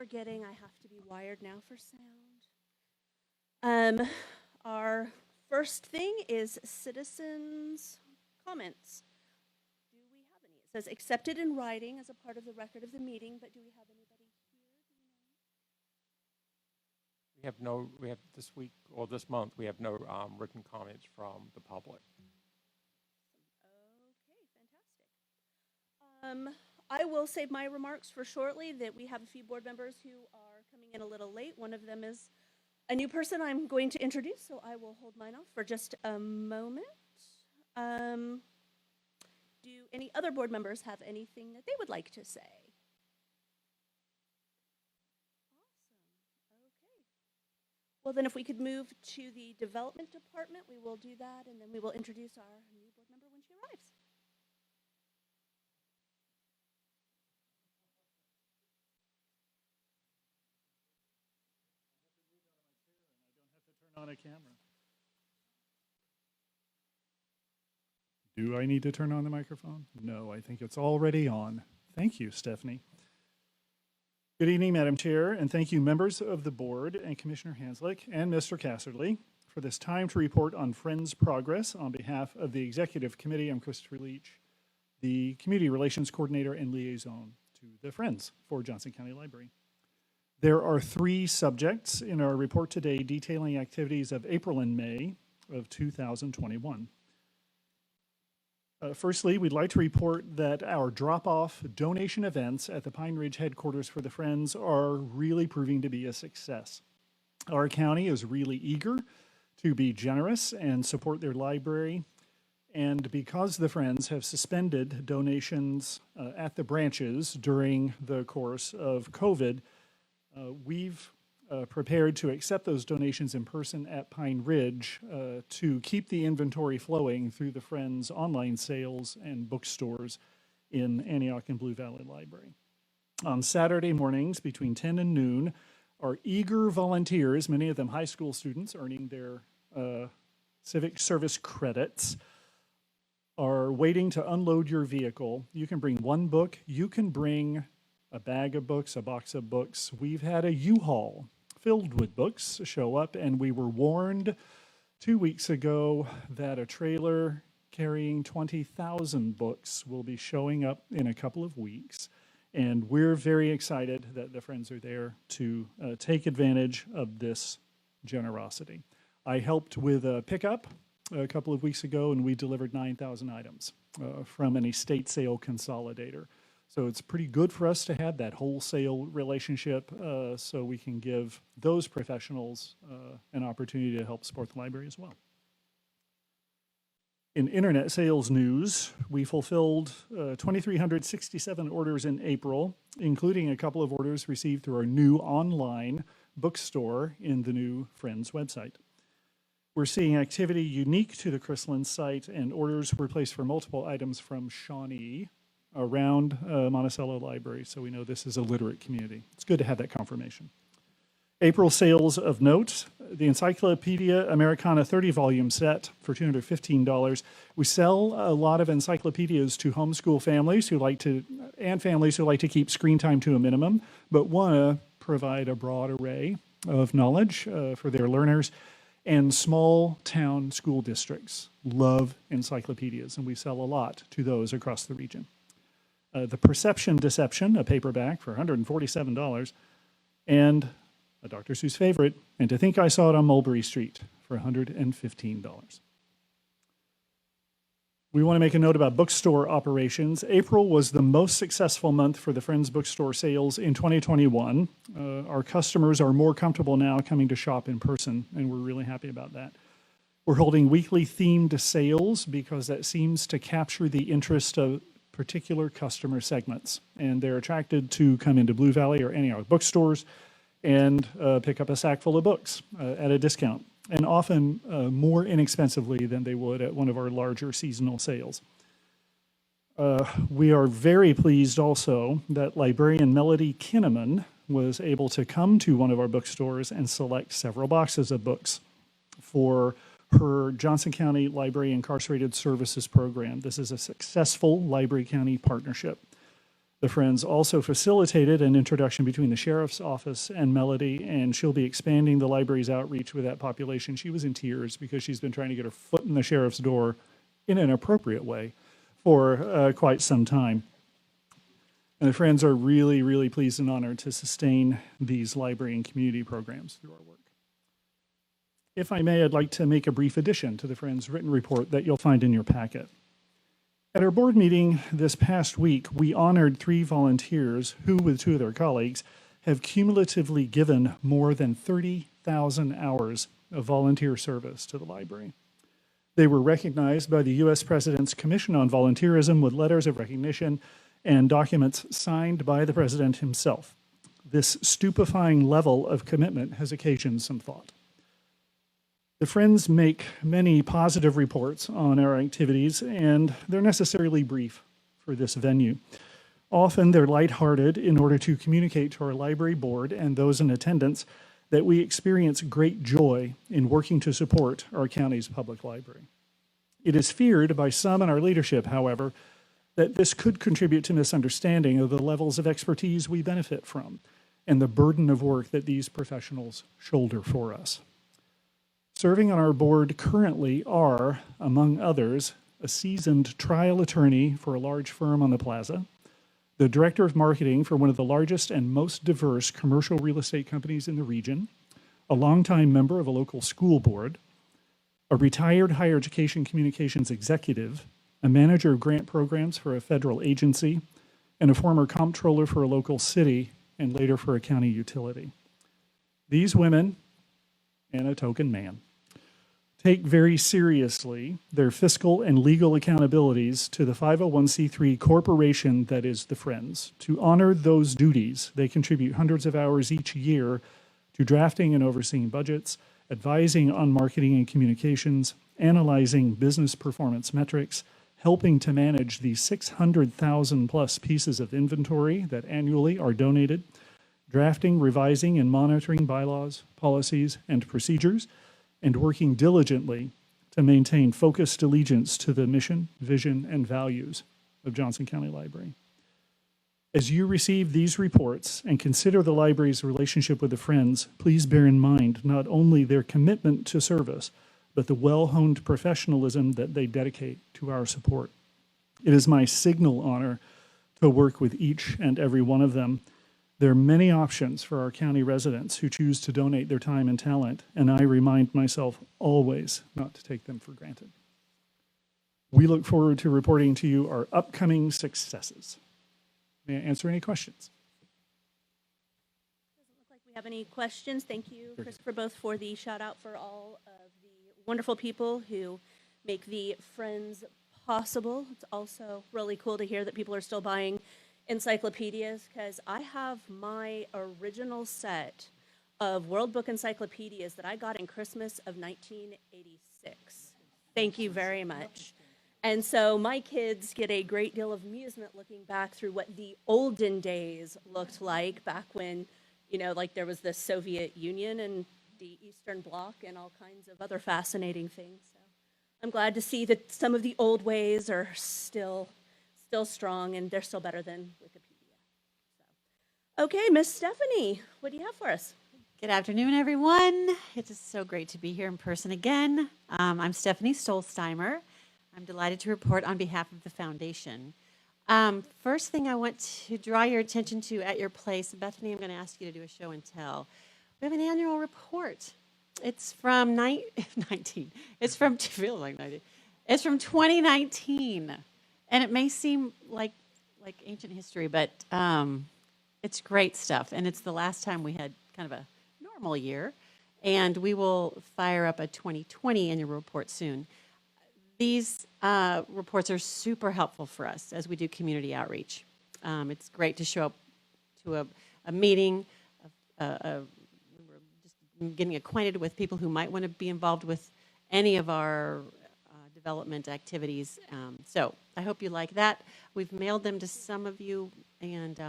Forgetting I have to be wired now for sound. Our first thing is citizens' comments. Do we have any? It says accepted in writing as a part of the record of the meeting, but do we have anybody here? We have this week or this month, we have no written comments from the public. Okay, fantastic. I will save my remarks for shortly. That we have a few board members who are coming in a little late. One of them is a new person I'm going to introduce, so I will hold mine off for just a moment. Do any other board members have anything that they would like to say? Awesome. Okay. Well, then if we could move to the development department, we will do that, and then we will introduce our new board member when she arrives. On a camera. Do I need to turn on the microphone? No, I think it's already on. Thank you, Stephanie. Good evening, Madam Chair, and thank you, members of the board and Commissioner Hanslick and Mr. Casserly for this time to report on Friends' progress. On behalf of the Executive Committee, I'm Christopher Leach, the Community Relations Coordinator and Liaison to the Friends for Johnson County Library. There are 3 subjects in our report today detailing activities of April and May of 2021. Firstly, we'd like to report that our drop-off donation events at the Pine Ridge headquarters for the Friends are really proving to be a success. Our county is really eager to be generous and support their library. And because the Friends have suspended donations at the branches during the course of COVID, we've prepared to accept those donations in person at Pine Ridge to keep the inventory flowing through the Friends online sales and bookstores in Antioch and Blue Valley Library. On Saturday mornings between 10 and noon, our eager volunteers, many of them high school students earning their civic service credits, are waiting to unload your vehicle. You can bring 1 book, you can bring a bag of books, a box of books. We've had a U-Haul filled with books show up, and we were warned 2 weeks ago that a trailer carrying 20,000 books will be showing up in a couple of weeks. And we're very excited that the Friends are there to take advantage of this generosity. I helped with a pickup a couple of weeks ago, and we delivered 9,000 items from an estate sale consolidator. So it's pretty good for us to have that wholesale relationship so we can give those professionals an opportunity to help support the library as well. In internet sales news, we fulfilled 2,367 orders in April, including a couple of orders received through our new online bookstore in the new Friends website. We're seeing activity unique to the Chrysalis site, and orders were placed for multiple items from Shawnee around Monticello Library, so we know this is a literate community. It's good to have that confirmation. April sales of note, the Encyclopedia Americana 30-volume set for $215. We sell a lot of encyclopedias to homeschool families and families who like to keep screen time to a minimum, but want to provide a broad array of knowledge for their learners. And small town school districts love encyclopedias, and we sell a lot to those across the region. The Perception Deception, a paperback for $147, and a Dr. Seuss favorite, And to Think I Saw It on Mulberry Street for $115. We want to make a note about bookstore operations. April was the most successful month for the Friends Bookstore sales in 2021. Our customers are more comfortable now coming to shop in person, and we're really happy about that. We're holding weekly themed sales because that seems to capture the interest of particular customer segments, and they're attracted to come into Blue Valley or any of our bookstores and pick up a sack full of books at a discount, and often more inexpensively than they would at one of our larger seasonal sales. We are very pleased also that librarian Melody Kinnaman was able to come to one of our bookstores and select several boxes of books for her Johnson County Library Incarcerated Services Program. This is a successful Library County partnership. The Friends also facilitated an introduction between the Sheriff's Office and Melody, and she'll be expanding the library's outreach with that population. She was in tears because she's been trying to get her foot in the sheriff's door in an appropriate way for quite some time. And the Friends are really, really pleased and honored to sustain these library and community programs through our work. If I may, I'd like to make a brief addition to the Friends' written report that you'll find in your packet. At our board meeting this past week, we honored 3 volunteers who, with 2 of their colleagues, have cumulatively given more than 30,000 hours of volunteer service to the library. They were recognized by the U.S. President's Commission on Volunteerism with letters of recognition and documents signed by the President himself. This stupefying level of commitment has occasioned some thought. The Friends make many positive reports on our activities, and they're necessarily brief for this venue. Often they're lighthearted in order to communicate to our library board and those in attendance that we experience great joy in working to support our county's public library. It is feared by some in our leadership, however, that this could contribute to misunderstanding of the levels of expertise we benefit from and the burden of work that these professionals shoulder for us. Serving on our board currently are, among others, a seasoned trial attorney for a large firm on the plaza, the director of marketing for one of the largest and most diverse commercial real estate companies in the region, a longtime member of a local school board, a retired higher education communications executive, a manager of grant programs for a federal agency, and a former comptroller for a local city and later for a county utility. These women, and a token man, take very seriously their fiscal and legal accountabilities to the 501c3 corporation that is the Friends. To honor those duties, they contribute hundreds of hours each year to drafting and overseeing budgets, advising on marketing and communications, analyzing business performance metrics, helping to manage the 600,000 plus pieces of inventory that annually are donated, drafting, revising, and monitoring bylaws, policies, and procedures, and working diligently to maintain focused allegiance to the mission, vision, and values of Johnson County Library. As you receive these reports and consider the library's relationship with the Friends, please bear in mind not only their commitment to service, but the well-honed professionalism that they dedicate to our support. It is my signal honor to work with each and every one of them. There are many options for our county residents who choose to donate their time and talent, and I remind myself always not to take them for granted. We look forward to reporting to you our upcoming successes. May I answer any questions? Doesn't look like we have any questions. Thank you, Christopher, both for the shout out for all of the wonderful people who make the Friends possible. It's also really cool to hear that people are still buying encyclopedias, because I have my original set of World Book encyclopedias that I got in Christmas of 1986. Thank you very much. And so my kids get a great deal of amusement looking back through what the olden days looked like back when, you know, like there was the Soviet Union and the Eastern Bloc and all kinds of other fascinating things. So I'm glad to see that some of the old ways are still strong, and they're still better than Wikipedia. So, okay, Miss Stephanie, what do you have for us? Good afternoon, everyone. It is so great to be here in person again. I'm Stephanie Stolzheimer. I'm delighted to report on behalf of the foundation. First thing I want to draw your attention to at your place, Bethany, I'm going to ask you to do a show and tell. We have an annual report. It's from 19. It's from 2019. And it may seem like ancient history, but it's great stuff. And it's the last time we had kind of a normal year. And we will fire up a 2020 annual report soon. These reports are super helpful for us as we do community outreach. It's great to show up to a meeting, we're just getting acquainted with people who might want to be involved with any of our development activities. So I hope you like that. We've mailed them to some of you, and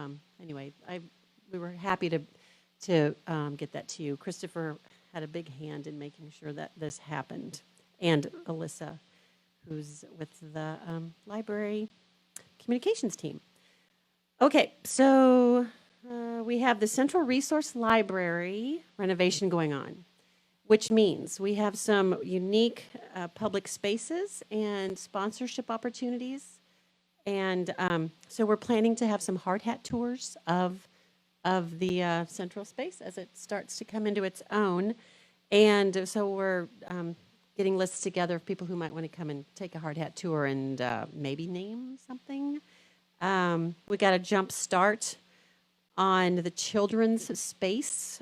anyway, we were happy to get that to you. Christopher had a big hand in making sure that this happened, and Alyssa, who's with the library communications team. Okay, so we have the Central Resource Library renovation going on, which means we have some unique public spaces and sponsorship opportunities. And so we're planning to have some hard hat tours of the central space as it starts to come into its own. And so we're getting lists together of people who might want to come and take a hard hat tour and maybe name something. We got a jump start on the children's space.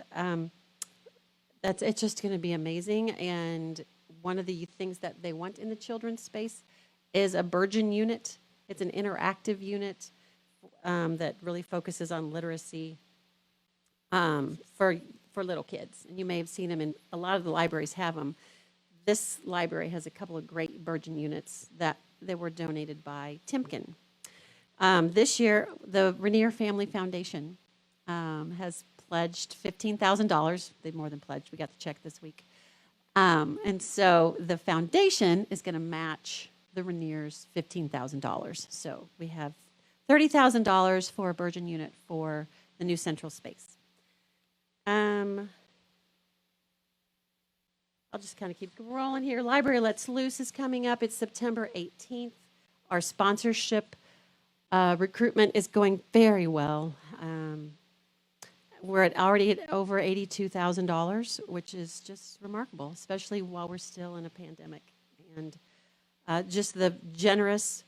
It's just going to be amazing. And one of the things that they want in the children's space is a Burgeon unit. It's an interactive unit that really focuses on literacy for little kids. And you may have seen them in a lot of the libraries have them. This library has a couple of great Burgeon units that were donated by Timken. This year, the Rainier Family Foundation has pledged $15,000. They've more than pledged. We got the check this week. And so the foundation is going to match the Rainier's $15,000. So we have $30,000 for a Burgeon unit for the new central space. I'll just kind of keep rolling here. Library Let's Loose is coming up. It's September 18th. Our sponsorship recruitment is going very well. We're already at over $82,000, which is just remarkable, especially while we're still in a pandemic. And just the generous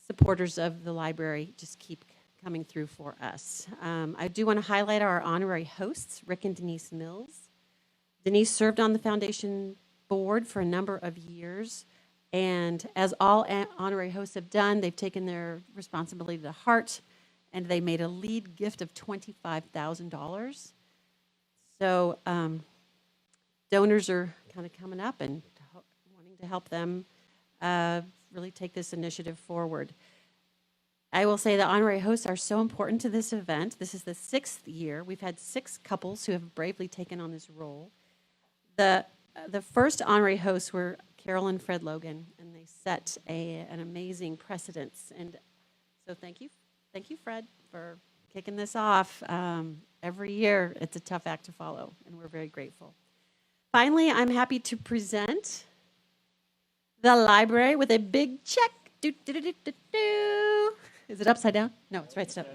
supporters of the library just keep coming through for us. I do want to highlight our honorary hosts, Rick and Denise Mills. Denise served on the foundation board for a number of years. And as all honorary hosts have done, they've taken their responsibility to heart, and they made a lead gift of $25,000. So donors are kind of coming up and wanting to help them really take this initiative forward. I will say the honorary hosts are so important to this event. This is the 6th year. We've had 6 couples who have bravely taken on this role. The first honorary hosts were Carol and Fred Logan, and they set an amazing precedence. And so thank you, Fred, for kicking this off. Every year, it's a tough act to follow, and we're very grateful. Finally, I'm happy to present the library with a big check. Do, do, do, do, do, do. Is it upside down? No, it's right side.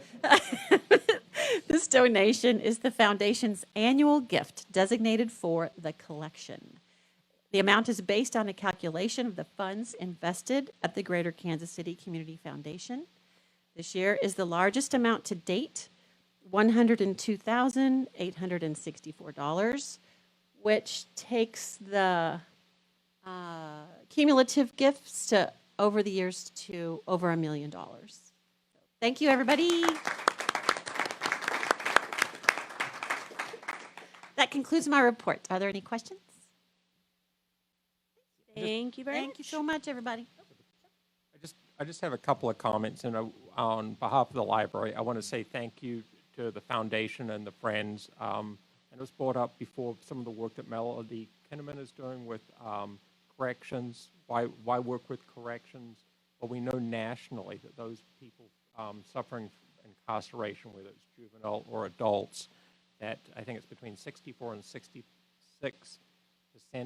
This donation is the foundation's annual gift designated for the collection. The amount is based on a calculation of the funds invested at the Greater Kansas City Community Foundation. This year is the largest amount to date, $102,864, which takes the cumulative gifts to over the years to over $1 million. Thank you, everybody. That concludes my report. Are there any questions? Thank you very much. Thank you so much, everybody. I just have a couple of comments, and on behalf of the library, I want to say thank you to the foundation and the friends. And it was brought up before, some of the work that Melody Kinnaman is doing with corrections. Why work with corrections? Well, we know nationally that those people suffering incarceration, whether it's juvenile or adults, that I think it's between 64 and 66%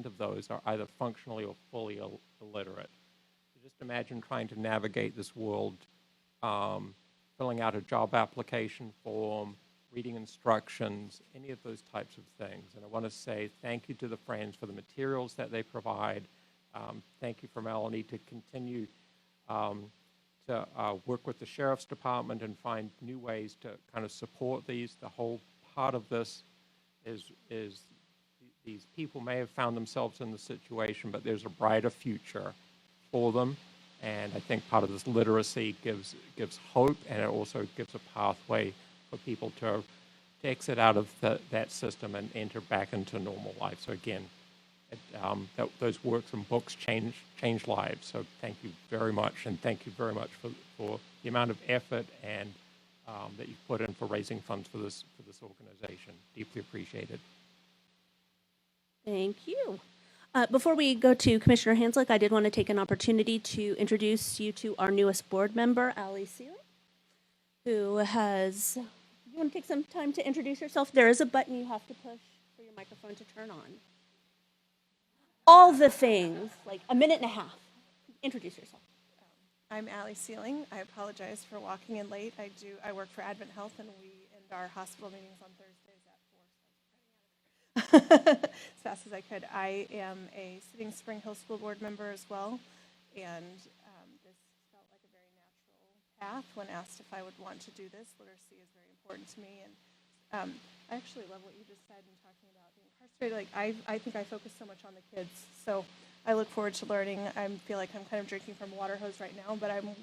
of those are either functionally or fully illiterate. So just imagine trying to navigate this world, filling out a job application form, reading instructions, any of those types of things. And I want to say thank you to the Friends for the materials that they provide. Thank you for Melanie to continue to work with the Sheriff's Department and find new ways to kind of support these. The whole part of this is these people may have found themselves in the situation, but there's a brighter future for them. And I think part of this literacy gives hope, and it also gives a pathway for people to exit out of that system and enter back into normal life. So again, those works and books change lives. So thank you very much, and thank you very much for the amount of effort and that you've put in for raising funds for this organization. Deeply appreciated. Thank you. Before we go to Commissioner Hanslick, I did want to take an opportunity to introduce you to our newest board member, Allie Seeley. who has. You want to take some time to introduce yourself? There is a button you have to push for your microphone to turn on. All the things, like a minute and a half. Introduce yourself. I'm Allie Sealing. I apologize for walking in late. I work for Advent Health, and we end our hospital meetings on Thursdays at 4, so I was running out of as fast as I could. I am a sitting Spring Hill School Board member as well, and this felt like a very natural path when asked if I would want to do this. Literacy is very important to me, and I actually love what you just said in talking about being incarcerated. Like I think I focus so much on the kids, so I look forward to learning. I feel like I'm kind of drinking from a water hose right now, but I'm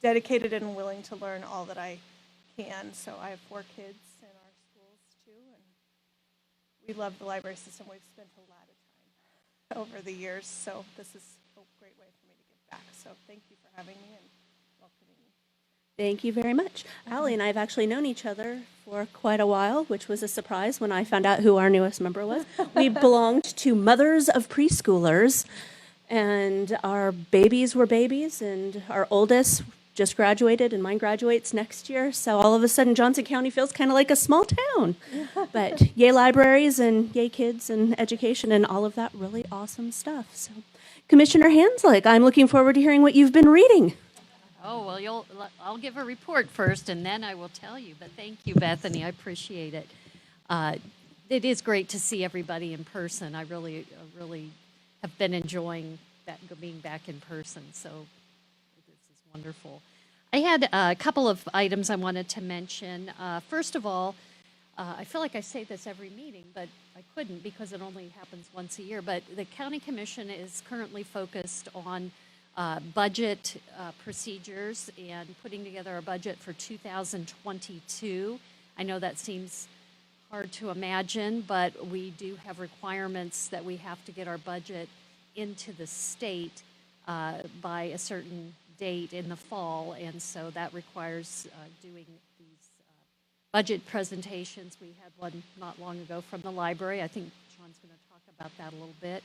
dedicated and willing to learn all that I can. So I have 4 kids in our schools too, and we love the library system. We've spent a lot of time over the years, so this is a great way for me to give back. So thank you for having me and welcoming me. Thank you very much. Allie and I have actually known each other for quite a while, which was a surprise when I found out who our newest member was. We belonged to Mothers of Preschoolers, and our babies were babies, and our oldest just graduated, and mine graduates next year. So all of a sudden, Johnson County feels kind of like a small town. But yay libraries and yay kids and education and all of that really awesome stuff. So, Commissioner Hanslick, I'm looking forward to hearing what you've been reading. Oh, well, I'll give a report first, and then I will tell you. But thank you, Bethany. I appreciate it. It is great to see everybody in person. I really have been enjoying being back in person. So this is wonderful. I had a couple of items I wanted to mention. First of all, I feel like I say this every meeting, but I couldn't because it only happens once a year. But the County Commission is currently focused on budget procedures and putting together a budget for 2022. I know that seems hard to imagine, but we do have requirements that we have to get our budget into the state by a certain date in the fall, and so that requires doing these budget presentations. We had one not long ago from the library. I think Sean's going to talk about that a little bit.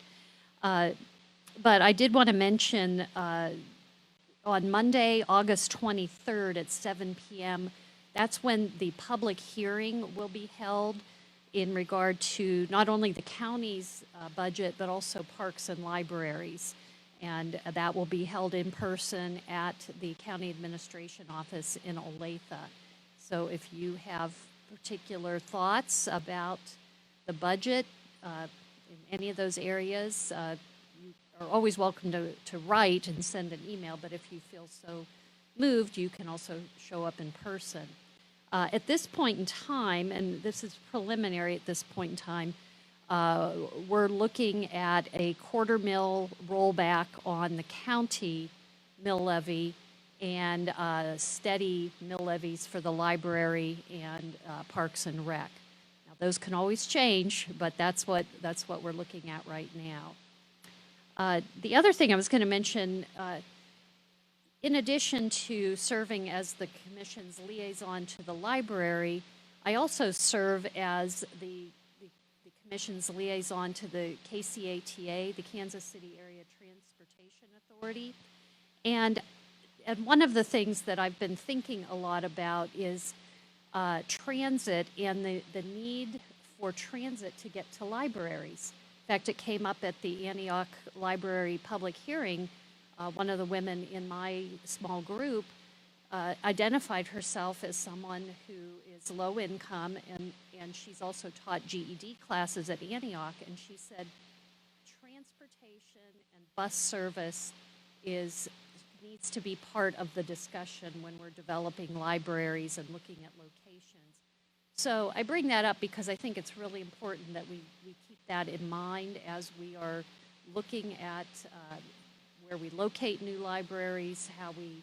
But I did want to mention on Monday, August 23rd at 7 p.m., that's when the public hearing will be held in regard to not only the county's budget, but also parks and libraries. And that will be held in person at the county administration office in Olathe. So if you have particular thoughts about the budget in any of those areas, you are always welcome to write and send an email, but if you feel so moved, you can also show up in person. At this point in time, and this is preliminary at this point in time, we're looking at a $0.25 rollback on the county mill levy and steady mill levies for the library and Parks and Rec. Now, those can always change, but that's what we're looking at right now. The other thing I was going to mention, in addition to serving as the Commission's liaison to the library, I also serve as the Commission's liaison to the KCATA, the Kansas City Area Transportation Authority. And one of the things that I've been thinking a lot about is transit and the need for transit to get to libraries. In fact, it came up at the Antioch Library public hearing. One of the women in my small group identified herself as someone who is low income, and she's also taught GED classes at Antioch, and she said transportation and bus service needs to be part of the discussion when we're developing libraries and looking at locations. So I bring that up because I think it's really important that we keep that in mind as we are looking at where we locate new libraries, how we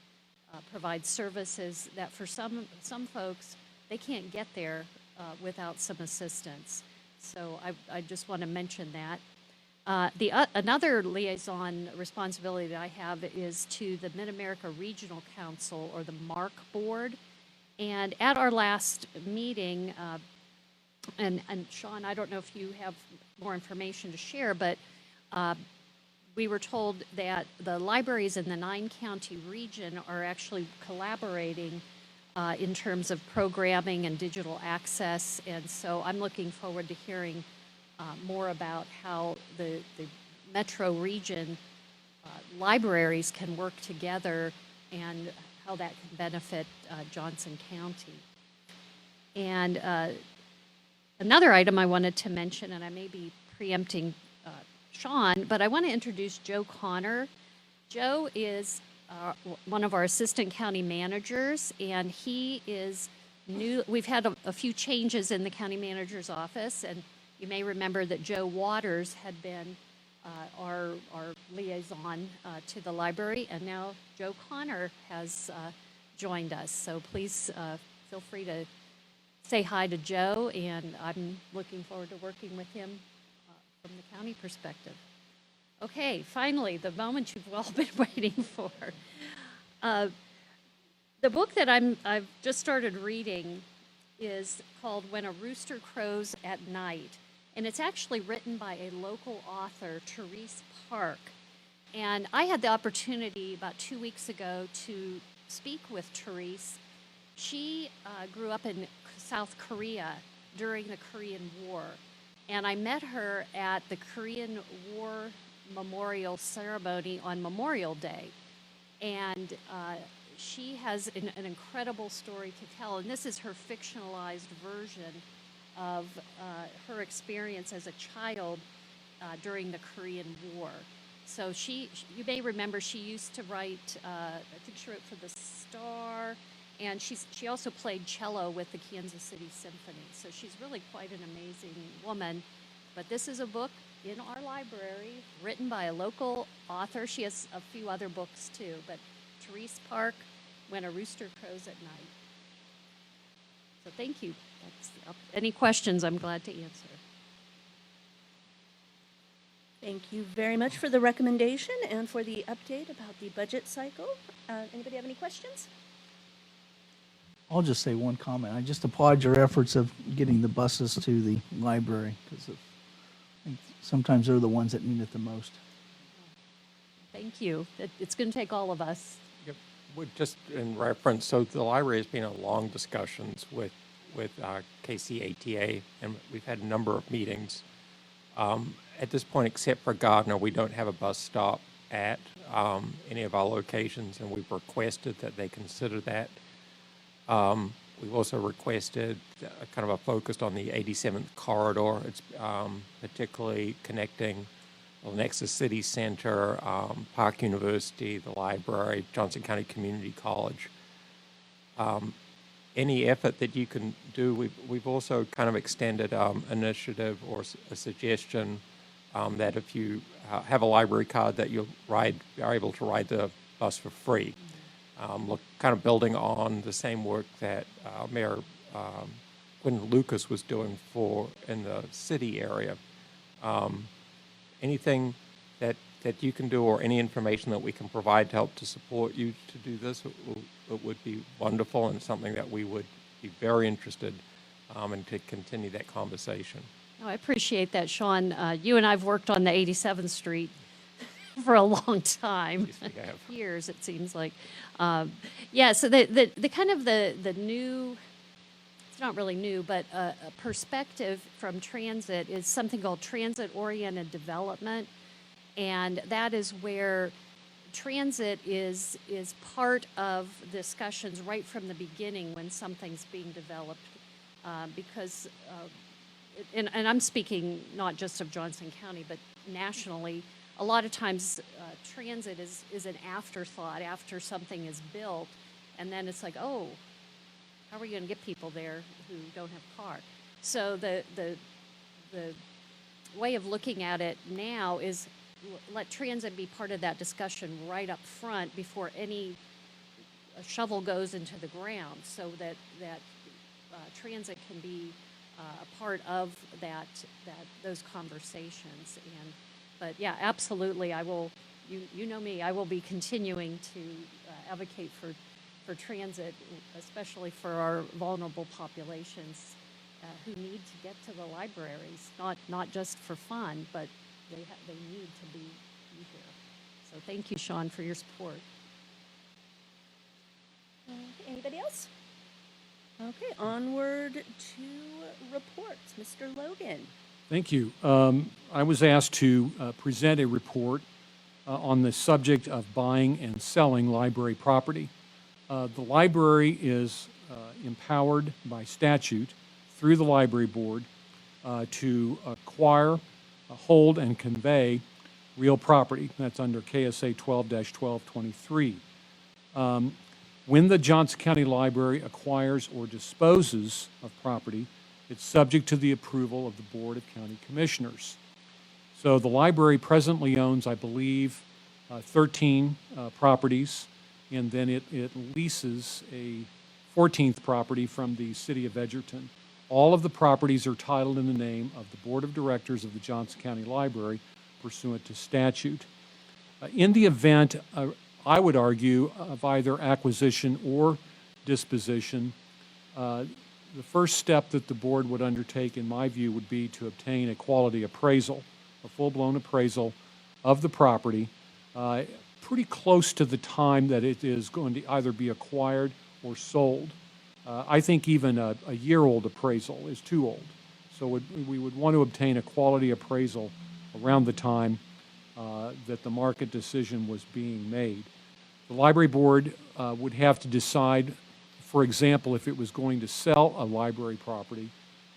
provide services that for some folks, they can't get there without some assistance. So I just want to mention that. Another liaison responsibility that I have is to the Mid-America Regional Council, or the MARC Board. And at our last meeting, and Sean, I don't know if you have more information to share, but we were told that the libraries in the 9-county region are actually collaborating in terms of programming and digital access. And so I'm looking forward to hearing more about how the metro region libraries can work together and how that can benefit Johnson County. And another item I wanted to mention, and I may be preempting Sean, but I want to introduce Joe Connor. Joe is one of our assistant county managers, and he is new. We've had a few changes in the county manager's office, and you may remember that Joe Waters had been our liaison to the library, and now Joe Connor has joined us. So please feel free to say hi to Joe, and I'm looking forward to working with him from the county perspective. Okay, finally, the moment you've all been waiting for. The book that I've just started reading is called When a Rooster Crows at Night, and it's actually written by a local author, Therese Park. And I had the opportunity about 2 weeks ago to speak with Therese. She grew up in South Korea during the Korean War, and I met her at the Korean War Memorial Ceremony on Memorial Day. And she has an incredible story to tell, and this is her fictionalized version of her experience as a child during the Korean War. So you may remember she used to write, I think she wrote for the Star, and she also played cello with the Kansas City Symphony. So she's really quite an amazing woman. But this is a book in our library written by a local author. She has a few other books too, but Therese Park, When a Rooster Crows at Night. So thank you. Any questions, I'm glad to answer. Thank you very much for the recommendation and for the update about the budget cycle. Anybody have any questions? I'll just say one comment. I just applaud your efforts of getting the buses to the library, because sometimes they're the ones that need it the most. Thank you. It's going to take all of us. Yep. Just in reference, so the library has been in long discussions with KCATA, and we've had a number of meetings. At this point, except for Gardner, we don't have a bus stop at any of our locations, and we've requested that they consider that. We've also requested kind of a focus on the 87th corridor. It's particularly connecting Nexus City Center, Park University, the library, Johnson County Community College. Any effort that you can do, we've also kind of extended initiative or a suggestion that if you have a library card that you're able to ride the bus for free. Kind of building on the same work that Mayor Quinn Lucas was doing in the city area. Anything that you can do, or any information that we can provide to help to support you to do this, it would be wonderful, and something that we would be very interested in to continue that conversation. Oh, I appreciate that, Sean. You and I have worked on the 87th Street for a long time. Yes, we have. Years, it seems like. Yeah, so the kind of the new, it's not really new, but a perspective from transit is something called transit-oriented development. And that is where transit is part of discussions right from the beginning when something's being developed. Because, and I'm speaking not just of Johnson County, but nationally, a lot of times transit is an afterthought after something is built, and then it's like, oh, how are we going to get people there who don't have a car? So the way of looking at it now is let transit be part of that discussion right up front before a shovel goes into the ground, so that transit can be a part of those conversations. But yeah, absolutely, I will. You know me. I will be continuing to advocate for transit, especially for our vulnerable populations who need to get to the libraries, not just for fun, but they need to be here. So thank you, Sean, for your support. Anybody else? Okay, onward to reports. Mr. Logan. Thank you. I was asked to present a report on the subject of buying and selling library property. The library is empowered by statute through the library board to acquire, hold, and convey real property. That's under KSA 12-1223. When the Johnson County Library acquires or disposes of property, it's subject to the approval of the Board of County Commissioners. So the library presently owns, I believe, 13 properties, and then it leases a 14th property from the city of Edgerton. All of the properties are titled in the name of the Board of Directors of the Johnson County Library pursuant to statute. In the event, I would argue, of either acquisition or disposition, the first step that the board would undertake, in my view, would be to obtain a quality appraisal, a full-blown appraisal of the property, pretty close to the time that it is going to either be acquired or sold. I think even a year-old appraisal is too old. So we would want to obtain a quality appraisal around the time that the market decision was being made. The library board would have to decide, for example, if it was going to sell a library property,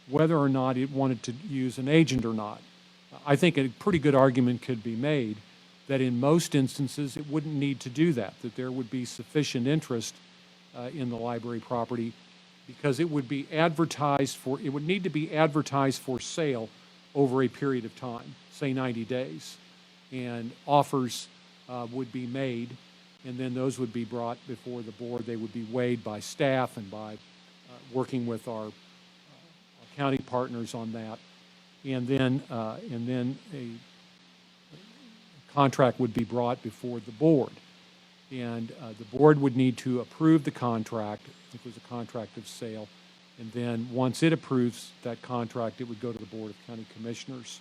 whether or not it wanted to use an agent or not. I think a pretty good argument could be made that in most instances it wouldn't need to do that there would be sufficient interest in the library property because it would be advertised for, it would need to be advertised for sale over a period of time, say 90 days. And offers would be made, and then those would be brought before the board. They would be weighed by staff and by working with our county partners on that. And then a contract would be brought before the board. And the board would need to approve the contract, if it was a contract of sale. And then once it approves that contract, it would go to the Board of County Commissioners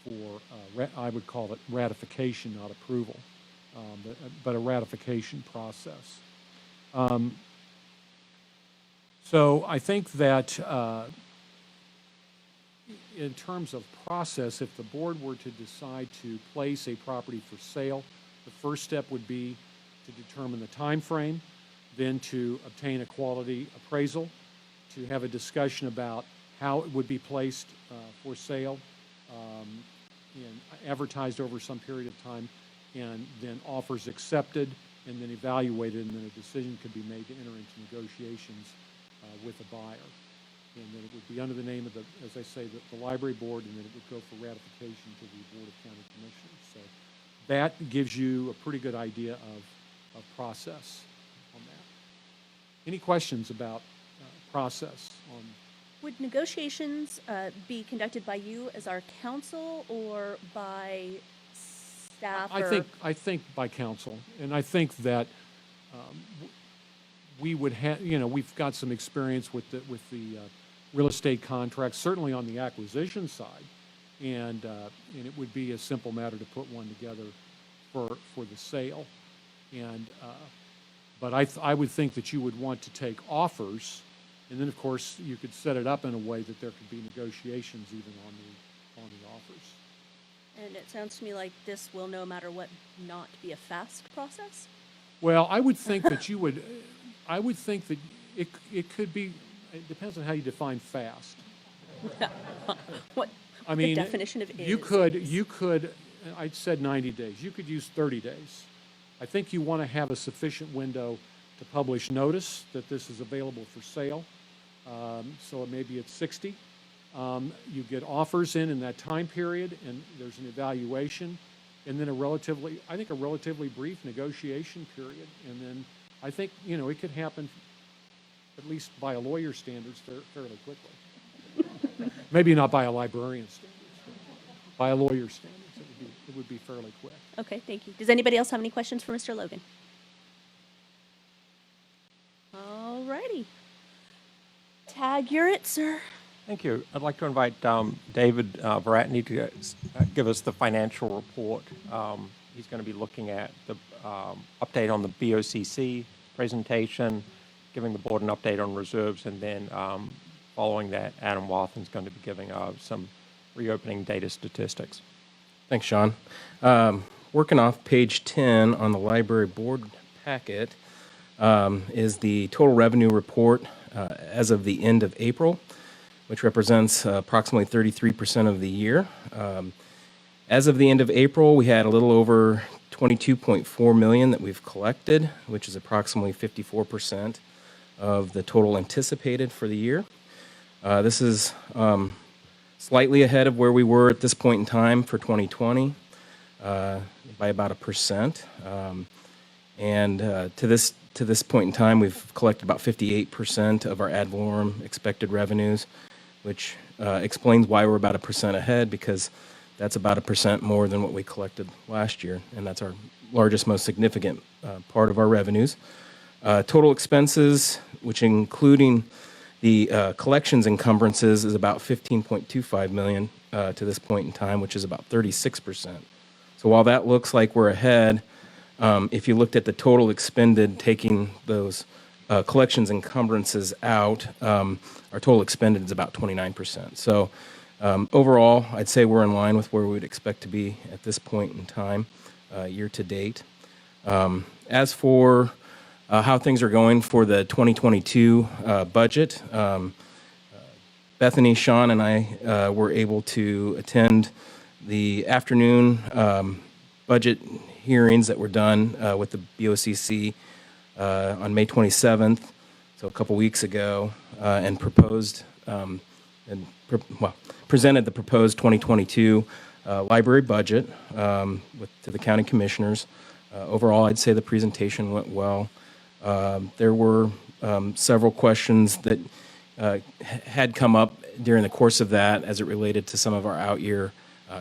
for, I would call it ratification, not approval, but a ratification process. So I think that in terms of process, if the board were to decide to place a property for sale, the first step would be to determine the time frame, then to obtain a quality appraisal, to have a discussion about how it would be placed for sale, and advertised over some period of time, and then offers accepted, and then evaluated, and then a decision could be made to enter into negotiations with a buyer. And then it would be under the name of the, as I say, the library board, and then it would go for ratification to the Board of County Commissioners. So that gives you a pretty good idea of process on that. Any questions about process on? Would negotiations be conducted by you as our counsel or by staff? I think by counsel, and I think that we would have, we've got some experience with the real estate contracts, certainly on the acquisition side, and it would be a simple matter to put one together for the sale. And but I would think that you would want to take offers, and then of course you could set it up in a way that there could be negotiations even on the offers. And it sounds to me like this will, no matter what, not be a fast process. Well, I would think that you would. I would think that it could be. It depends on how you define fast. What I mean, the definition of is. You could. I said 90 days. You could use 30 days. I think you want to have a sufficient window to publish notice that this is available for sale. So maybe it's 60. You get offers in that time period, and there's an evaluation, and then a relatively brief negotiation period. And then I think, it could happen, at least by a lawyer's standards, fairly quickly. Maybe not by a librarian's standards, but by a lawyer's standards, it would be fairly quick. Okay, thank you. Does anybody else have any questions for Mr. Logan? All righty. Tag, you're it, sir. Thank you. I'd like to invite David Ratney to give us the financial report. He's going to be looking at the update on the BOCC presentation giving the board an update on reserves, and then following that, Adam Wathen's going to be giving some reopening data statistics. Thanks, Sean. Working off page 10 on the library board packet is the total revenue report as of the end of April, which represents approximately 33% of the year. As of the end of April, we had a little over $22.4 million that we've collected, which is approximately 54% of the total anticipated for the year. This is slightly ahead of where we were at this point in time for 2020 by about 1%. And to this point in time, we've collected about 58% of our ad valorem expected revenues, which explains why we're about 1% ahead, because that's about 1% more than what we collected last year, and that's our largest, most significant part of our revenues. Total expenses, which including the collections encumbrances, is about $15.25 million to this point in time, which is about 36%. So while that looks like we're ahead, if you looked at the total expended, taking those collections encumbrances out, our total expended is about 29%. So overall, I'd say we're in line with where we would expect to be at this point in time, year to date. As for how things are going for the 2022 budget, Bethany, Sean, and I were able to attend the afternoon budget hearings that were done with the BOCC on May 27th, so a couple weeks ago, and presented the proposed 2022 library budget to the county commissioners. Overall, I'd say the presentation went well. There were several questions that had come up during the course of that as it related to some of our out-year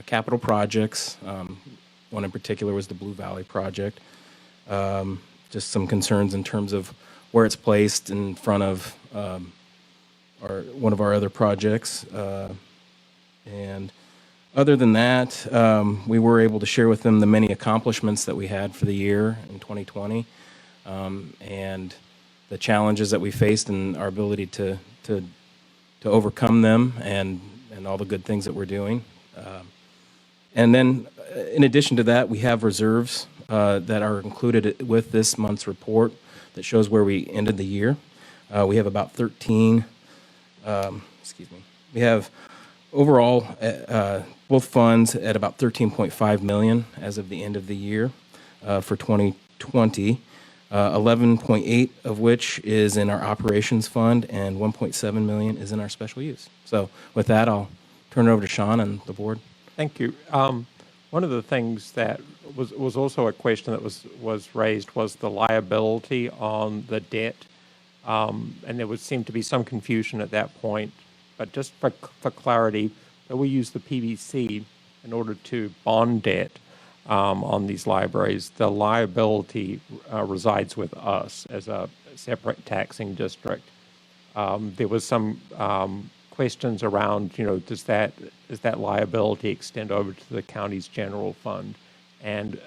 capital projects. One in particular was the Blue Valley project. Just some concerns in terms of where it's placed in front of one of our other projects. And other than that, we were able to share with them the many accomplishments that we had for the year in 2020, and the challenges that we faced and our ability to overcome them, and all the good things that we're doing. And then, in addition to that, we have reserves that are included with this month's report that shows where we ended the year. We have about 13, we have overall both funds at about $13.5 million as of the end of the year for 2020, 11.8 of which is in our operations fund, and 1.7 million is in our special use. So with that, I'll turn it over to Sean and the board. Thank you. One of the things that was also a question that was raised was the liability on the debt, and there would seem to be some confusion at that point. But just for clarity, we use the PBC in order to bond debt on these libraries. The liability resides with us as a separate taxing district. There was some questions around, does that liability extend over to the county's general fund? And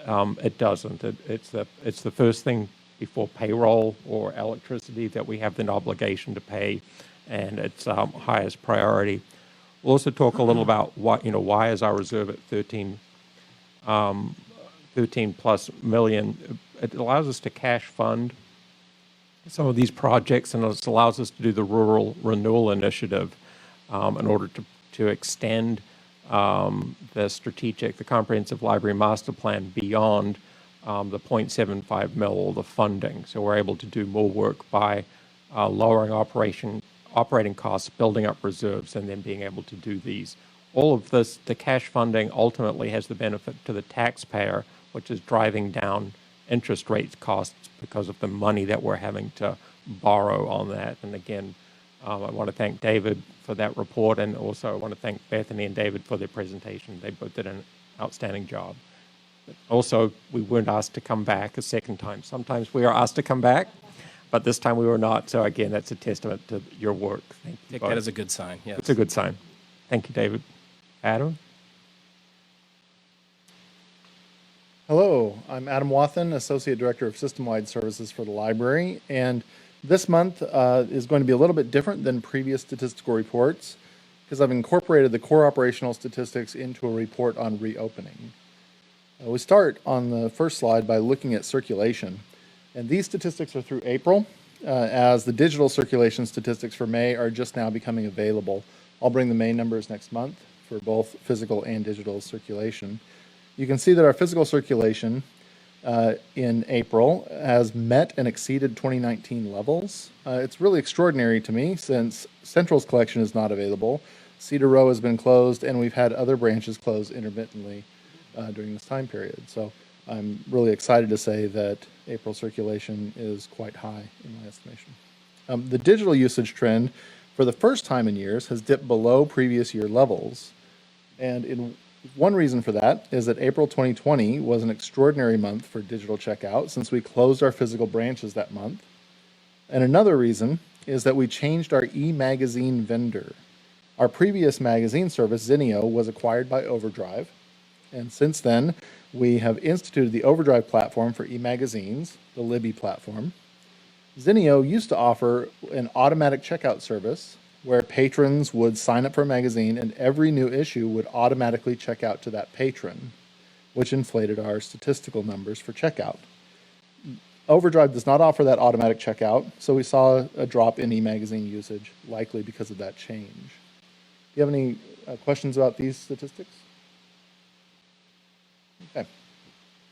it doesn't. It's the first thing before payroll or electricity that we have an obligation to pay, and it's highest priority. We'll also talk a little about why is our reserve at 13 plus million. It allows us to cash fund some of these projects, and it allows us to do the rural renewal initiative in order to extend the comprehensive library master plan beyond the 0.75 mil or the funding. So we're able to do more work by lowering operating costs, building up reserves, and then being able to do these. All of this, the cash funding ultimately has the benefit to the taxpayer, which is driving down interest rate costs because of the money that we're having to borrow on that. And again, I want to thank David for that report, and also I want to thank Bethany and David for their presentation. They both did an outstanding job. But also, we weren't asked to come back a second time. Sometimes we are asked to come back, but this time we were not. So again, that's a testament to your work. Thank you. Take that as a good sign. Yes. It's a good sign. Thank you, David. Adam? Hello, I'm Adam Wathen, Associate Director of System-Wide Services for the library, and This month is going to be a little bit different than previous statistical reports because I've incorporated the core operational statistics into a report on reopening. We start on the first slide by looking at circulation. And these statistics are through April, as the digital circulation statistics for May are just now becoming available. I'll bring the May numbers next month for both physical and digital circulation. You can see that our physical circulation in April has met and exceeded 2019 levels. It's really extraordinary to me since Central's collection is not available. Cedar Row has been closed, and we've had other branches closed intermittently during this time period. So I'm really excited to say that April circulation is quite high in my estimation. The digital usage trend, for the first time in years, has dipped below previous year levels. And one reason for that is that April 2020 was an extraordinary month for digital checkout since we closed our physical branches that month. And another reason is that we changed our e-magazine vendor. Our previous magazine service, Zinio, was acquired by Overdrive. And since then, we have instituted the Overdrive platform for e-magazines, the Libby platform. Zinio used to offer an automatic checkout service where patrons would sign up for a magazine and every new issue would automatically check out to that patron, which inflated our statistical numbers for checkout. Overdrive does not offer that automatic checkout, so we saw a drop in e-magazine usage, likely because of that change. Do you have any questions about these statistics? Okay.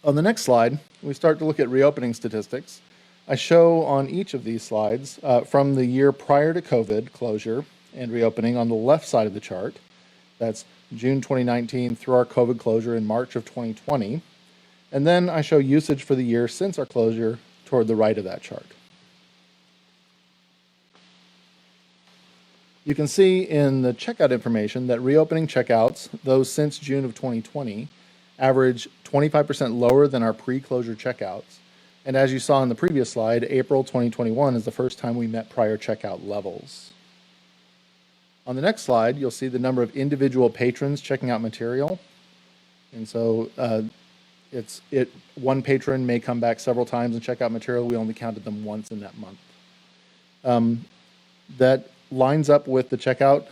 On the next slide, we start to look at reopening statistics. I show on each of these slides from the year prior to COVID closure and reopening on the left side of the chart. That's June 2019 through our COVID closure in March of 2020. And then I show usage for the year since our closure toward the right of that chart. You can see in the checkout information that reopening checkouts, those since June of 2020, average 25% lower than our pre-closure checkouts. And as you saw in the previous slide, April 2021 is the first time we met prior checkout levels. On the next slide, you'll see the number of individual patrons checking out material. And so one patron may come back several times and check out material. We only counted them once in that month. That lines up with the checkout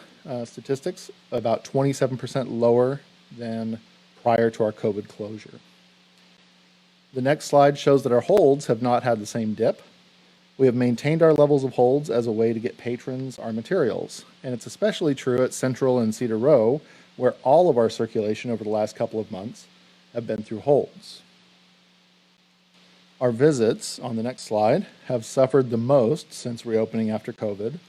statistics, about 27% lower than prior to our COVID closure. The next slide shows that our holds have not had the same dip. We have maintained our levels of holds as a way to get patrons our materials. And it's especially true at Central and Cedar Row, where all of our circulation over the last couple of months have been through holds. Our visits, on the next slide, have suffered the most since reopening after COVID.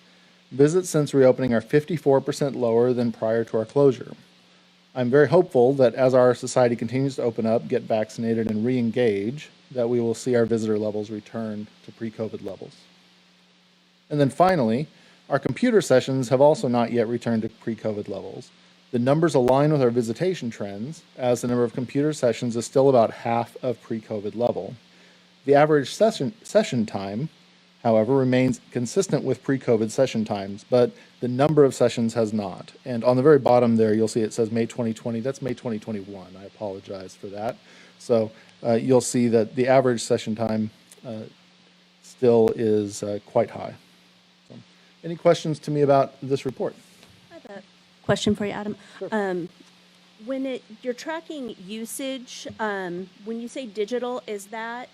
Visits since reopening are 54% lower than prior to our closure. I'm very hopeful that as our society continues to open up, get vaccinated, and re-engage, that we will see our visitor levels return to pre-COVID levels. And then finally, our computer sessions have also not yet returned to pre-COVID levels. The numbers align with our visitation trends, as the number of computer sessions is still about half of pre-COVID level. The average session time, however, remains consistent with pre-COVID session times, but the number of sessions has not. And on the very bottom there, you'll see it says May 2020. That's May 2021. I apologize for that. So you'll see that the average session time still is quite high. So, any questions to me about this report? I have a question for you, Adam. Sure. When you're tracking usage, when you say digital, is that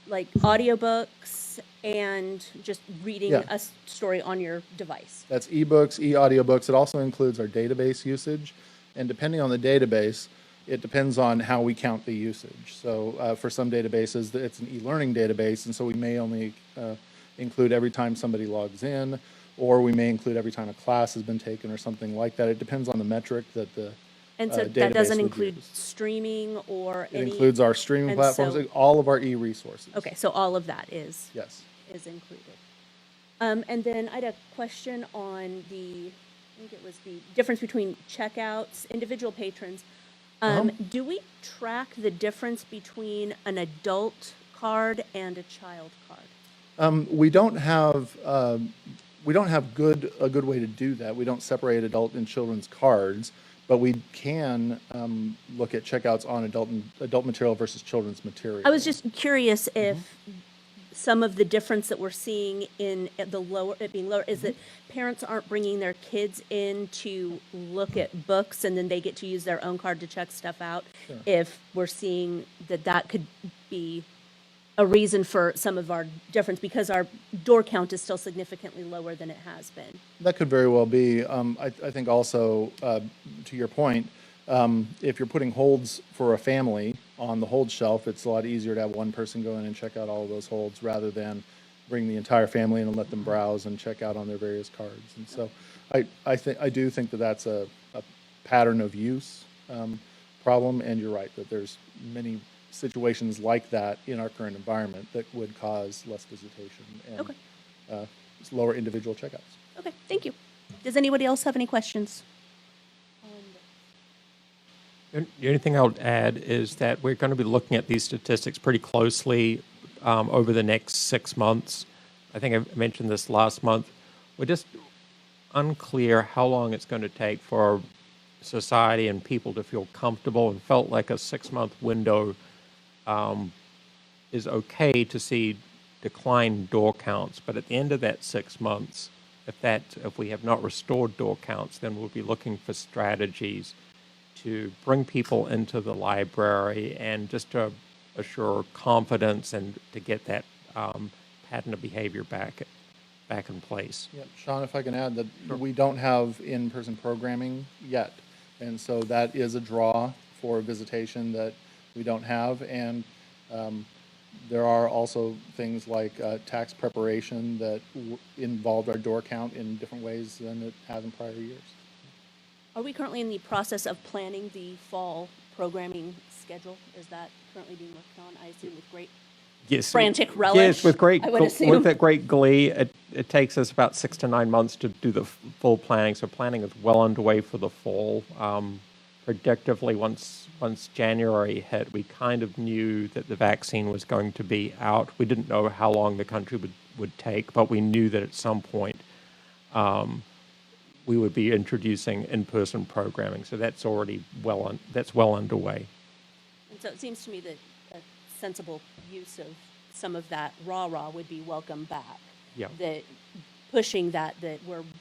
like audiobooks and just reading a story on your device? That's ebooks, e-audiobooks. It also includes our database usage. And depending on the database, it depends on how we count the usage. So for some databases, it's an e-learning database, and so we may only include every time somebody logs in, or we may include every time a class has been taken or something like that. It depends on the metric that the And so that doesn't include streaming or It any? includes our streaming and platforms, so- all of our e-resources. Okay, so all of that is? Yes. Is included. And then I had a question on I think it was the difference between checkouts, individual patrons. Do we track the difference between an adult card and a child card? We don't have a good way to do that. We don't separate adult and children's cards, but we can look at checkouts on adult material versus children's material. I was just curious if, some of the difference that we're seeing in at the lower, it being lower, is that parents aren't bringing their kids in to look at books and then they get to use their own card to check stuff out. If we're seeing that that could be a reason for some of our difference, because our door count is still significantly lower than it has been. That could very well be. I think also, to your point, if you're putting holds for a family on the hold shelf, it's a lot easier to have one person go in and check out all of those holds rather than bring the entire family in and let them browse and check out on their various cards. And so I do think that that's a pattern of use problem, and you're right that there's many situations like that in our current environment that would cause less visitation and lower individual checkouts. Okay, thank you. Does anybody else have any questions? The only thing I would add is that we're going to be looking at these statistics pretty closely over the next 6 months. I think I mentioned this last month. We're just unclear how long it's going to take for society and people to feel comfortable, and felt like a 6-month window is okay to see decline door counts. But at the end of that 6 months, if we have not restored door counts, then we'll be looking for strategies to bring people into the library and just to assure confidence and to get that pattern of behavior back in place. Yeah, Sean, if I can add that we don't have in-person programming yet. And so that is a draw for visitation that we don't have. And there are also things like tax preparation that involved our door count in different ways than it has in prior years. Are we currently in the process of planning the fall programming schedule? Is that currently being worked on, I assume, with great frantic relish? Yes, with with great glee. It takes us about 6 to 9 months to do the full planning. So planning is well underway for the fall. Predictively, once January hit, we kind of knew that the vaccine was going to be out. We didn't know how long the country would take, but we knew that at some point we would be introducing in-person programming. So that's already well underway. And so it seems to me that a sensible use of some of that rah-rah would be welcome back. Yeah. That pushing that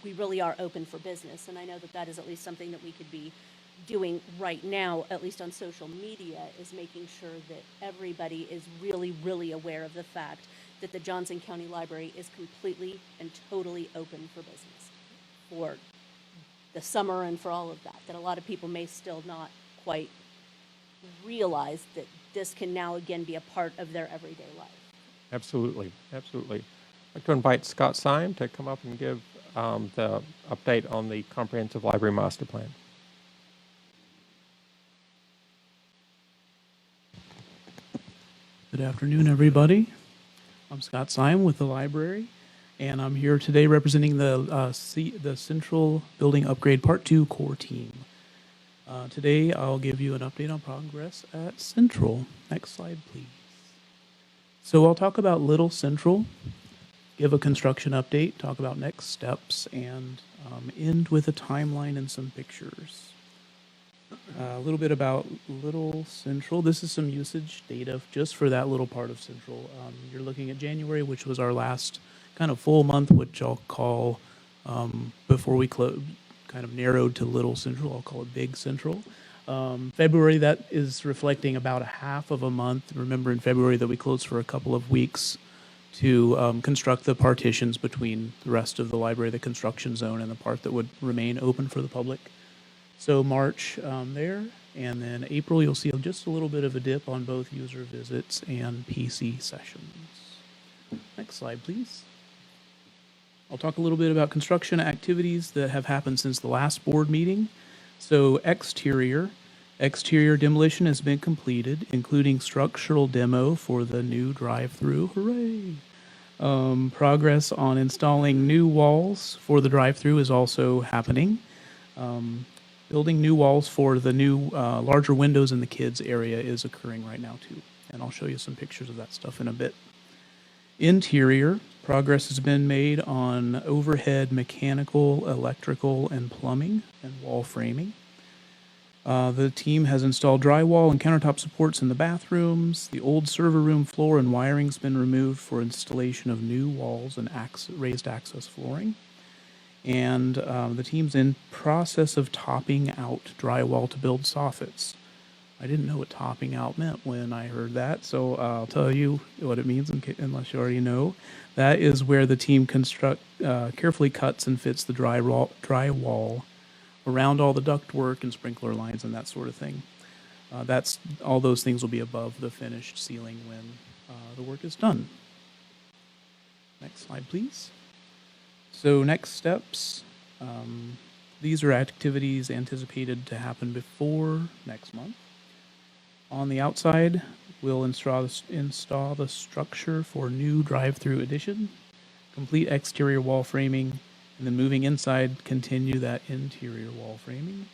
we really are open for business. And I know that is at least something that we could be doing right now, at least on social media, is making sure that everybody is really, really aware of the fact that the Johnson County Library is completely and totally open for business for the summer and for all of that. That a lot of people may still not quite realize that this can now again be a part of their everyday life. Absolutely, absolutely. I'd like to invite Scott Syme to come up and give the update on the Comprehensive Library Master Plan. Good afternoon, everybody. I'm Scott Syme with the library, and I'm here today representing the Central Building Upgrade Part 2 core team. Today, I'll give you an update on progress at Central. Next slide, please. So I'll talk about Little Central, give a construction update, talk about next steps, and end with a timeline and some pictures. A little bit about Little Central. This is some usage data just for that little part of Central. You're looking at January, which was our last kind of full month, which I'll call, before we kind of narrowed to Little Central, I'll call it Big Central. February, that is reflecting about a half of a month. Remember in February that we closed for a couple of weeks to construct the partitions between the rest of the library, the construction zone, and the part that would remain open for the public. So March there, and then April, you'll see just a little bit of a dip on both user visits and PC sessions. Next slide, please. I'll talk a little bit about construction activities that have happened since the last board meeting. So exterior demolition has been completed, including structural demo for the new drive-through. Hooray! Progress on installing new walls for the drive-through is also happening. Building new walls for the new larger windows in the kids area is occurring right now too. And I'll show you some pictures of that stuff in a bit. Interior, progress has been made on overhead mechanical, electrical, and plumbing and wall framing. The team has installed drywall and countertop supports in the bathrooms. The old server room floor and wiring's been removed for installation of new walls and raised access flooring. And the team's in process of topping out drywall to build soffits. I didn't know what topping out meant when I heard that, so I'll tell you what it means unless you already know. That is where the team carefully cuts and fits the drywall around all the ductwork and sprinkler lines and that sort of thing. All those things will be above the finished ceiling when the work is done. Next slide, please. So next steps. These are activities anticipated to happen before next month. On the outside, we'll install the structure for new drive-through addition, complete exterior wall framing, and then moving inside, continue that interior wall framing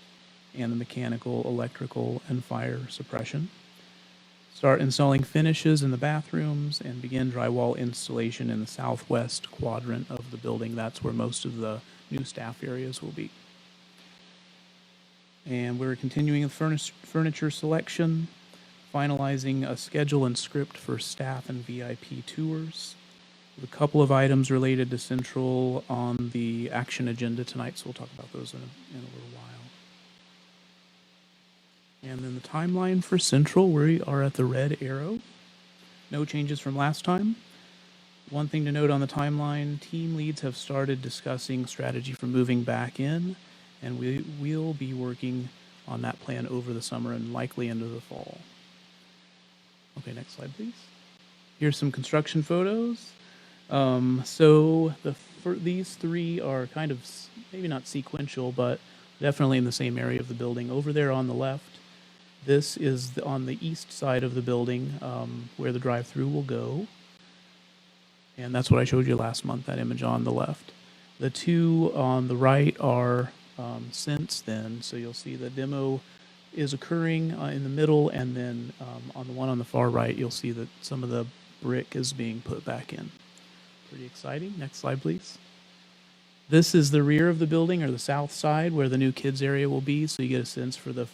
and the mechanical, electrical, and fire suppression. Start installing finishes in the bathrooms and begin drywall installation in the southwest quadrant of the building. That's where most of the new staff areas will be. And we're continuing the furniture selection, finalizing a schedule and script for staff and VIP tours. A couple of items related to Central on the action agenda tonight, so we'll talk about those in a little while. And then the timeline for Central, we are at the red arrow. No changes from last time. One thing to note on the timeline, team leads have started discussing strategy for moving back in, and we'll be working on that plan over the summer and likely into the fall. Okay, next slide, please. Here's some construction photos. These three are kind of maybe not sequential, but definitely in the same area of the building. Over there on the left, this is on the east side of the building where the drive-through will go. And that's what I showed you last month, that image on the left. The two on the right are since then, so you'll see the demo is occurring in the middle, and then on the one on the far right, you'll see that some of the brick is being put back in. Pretty exciting. Next slide, please. This is the rear of the building, or the south side, where the new kids area will be, so you get a sense for the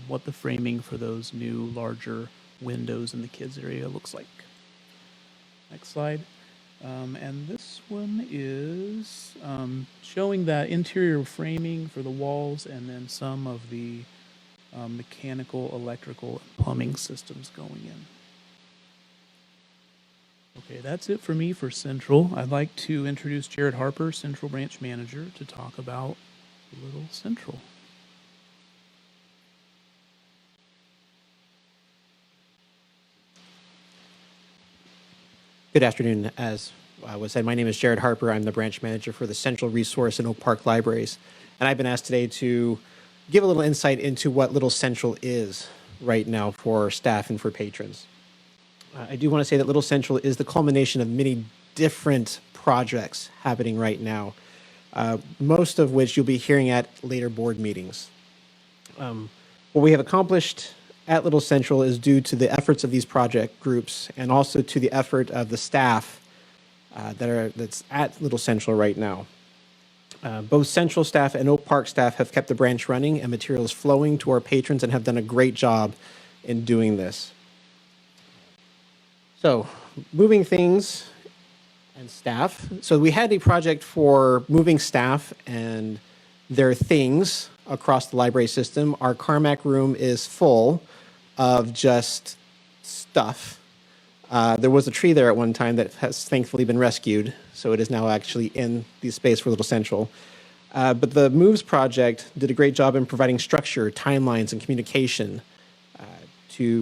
what the framing for those new larger windows in the kids area looks like. Next slide. And this one is showing that interior framing for the walls and then some of the mechanical, electrical, and plumbing systems going in. Okay, that's it for me for Central. I'd like to introduce Jared Harper, Central Branch Manager, to talk about Little Central. Good afternoon. As was said, my name is Jared Harper. I'm the branch manager for the Central Resource and Oak Park Libraries. And I've been asked today to give a little insight into what Little Central is right now for staff and for patrons. I do want to say that Little Central is the culmination of many different projects happening right now, most of which you'll be hearing at later board meetings. What we have accomplished at Little Central is due to the efforts of these project groups and also to the effort of the staff that's at Little Central right now. Both Central staff and Oak Park staff have kept the branch running and materials flowing to our patrons and have done a great job in doing this. So, moving things and staff. So we had a project for moving staff and their things across the library system. Our Carmack room is full of just stuff. There was a tree there at one time that has thankfully been rescued, so it is now actually in the space for Little Central. But the Moves project did a great job in providing structure, timelines, and communication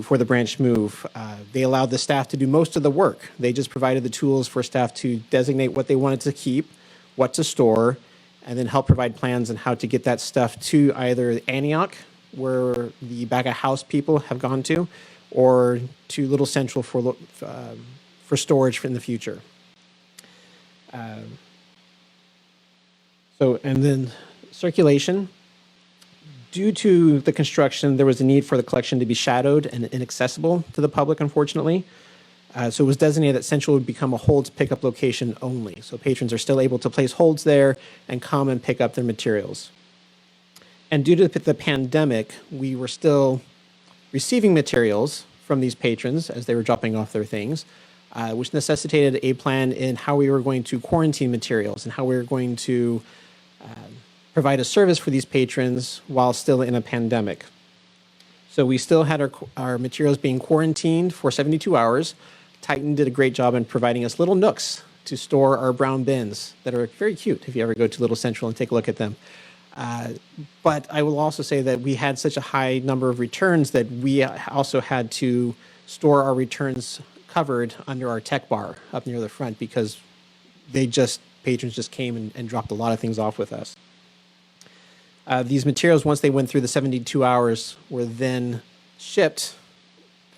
for the branch move. They allowed the staff to do most of the work. They just provided the tools for staff to designate what they wanted to keep, what to store, and then help provide plans on how to get that stuff to either Antioch, where the back of house people have gone to, or to Little Central for storage in the future. And then circulation. Due to the construction, there was a need for the collection to be shadowed and inaccessible to the public, unfortunately. So it was designated that Central would become a holds pickup location only. So patrons are still able to place holds there and come and pick up their materials. And due to the pandemic, we were still receiving materials from these patrons as they were dropping off their things, which necessitated a plan in how we were going to quarantine materials and how we were going to provide a service for these patrons while still in a pandemic. So we still had our materials being quarantined for 72 hours. Titan did a great job in providing us little nooks to store our brown bins that are very cute if you ever go to Little Central and take a look at them. But I will also say that we had such a high number of returns that we also had to store our returns covered under our tech bar up near the front because patrons just came and dropped a lot of things off with us. These materials, once they went through the 72 hours, were then shipped,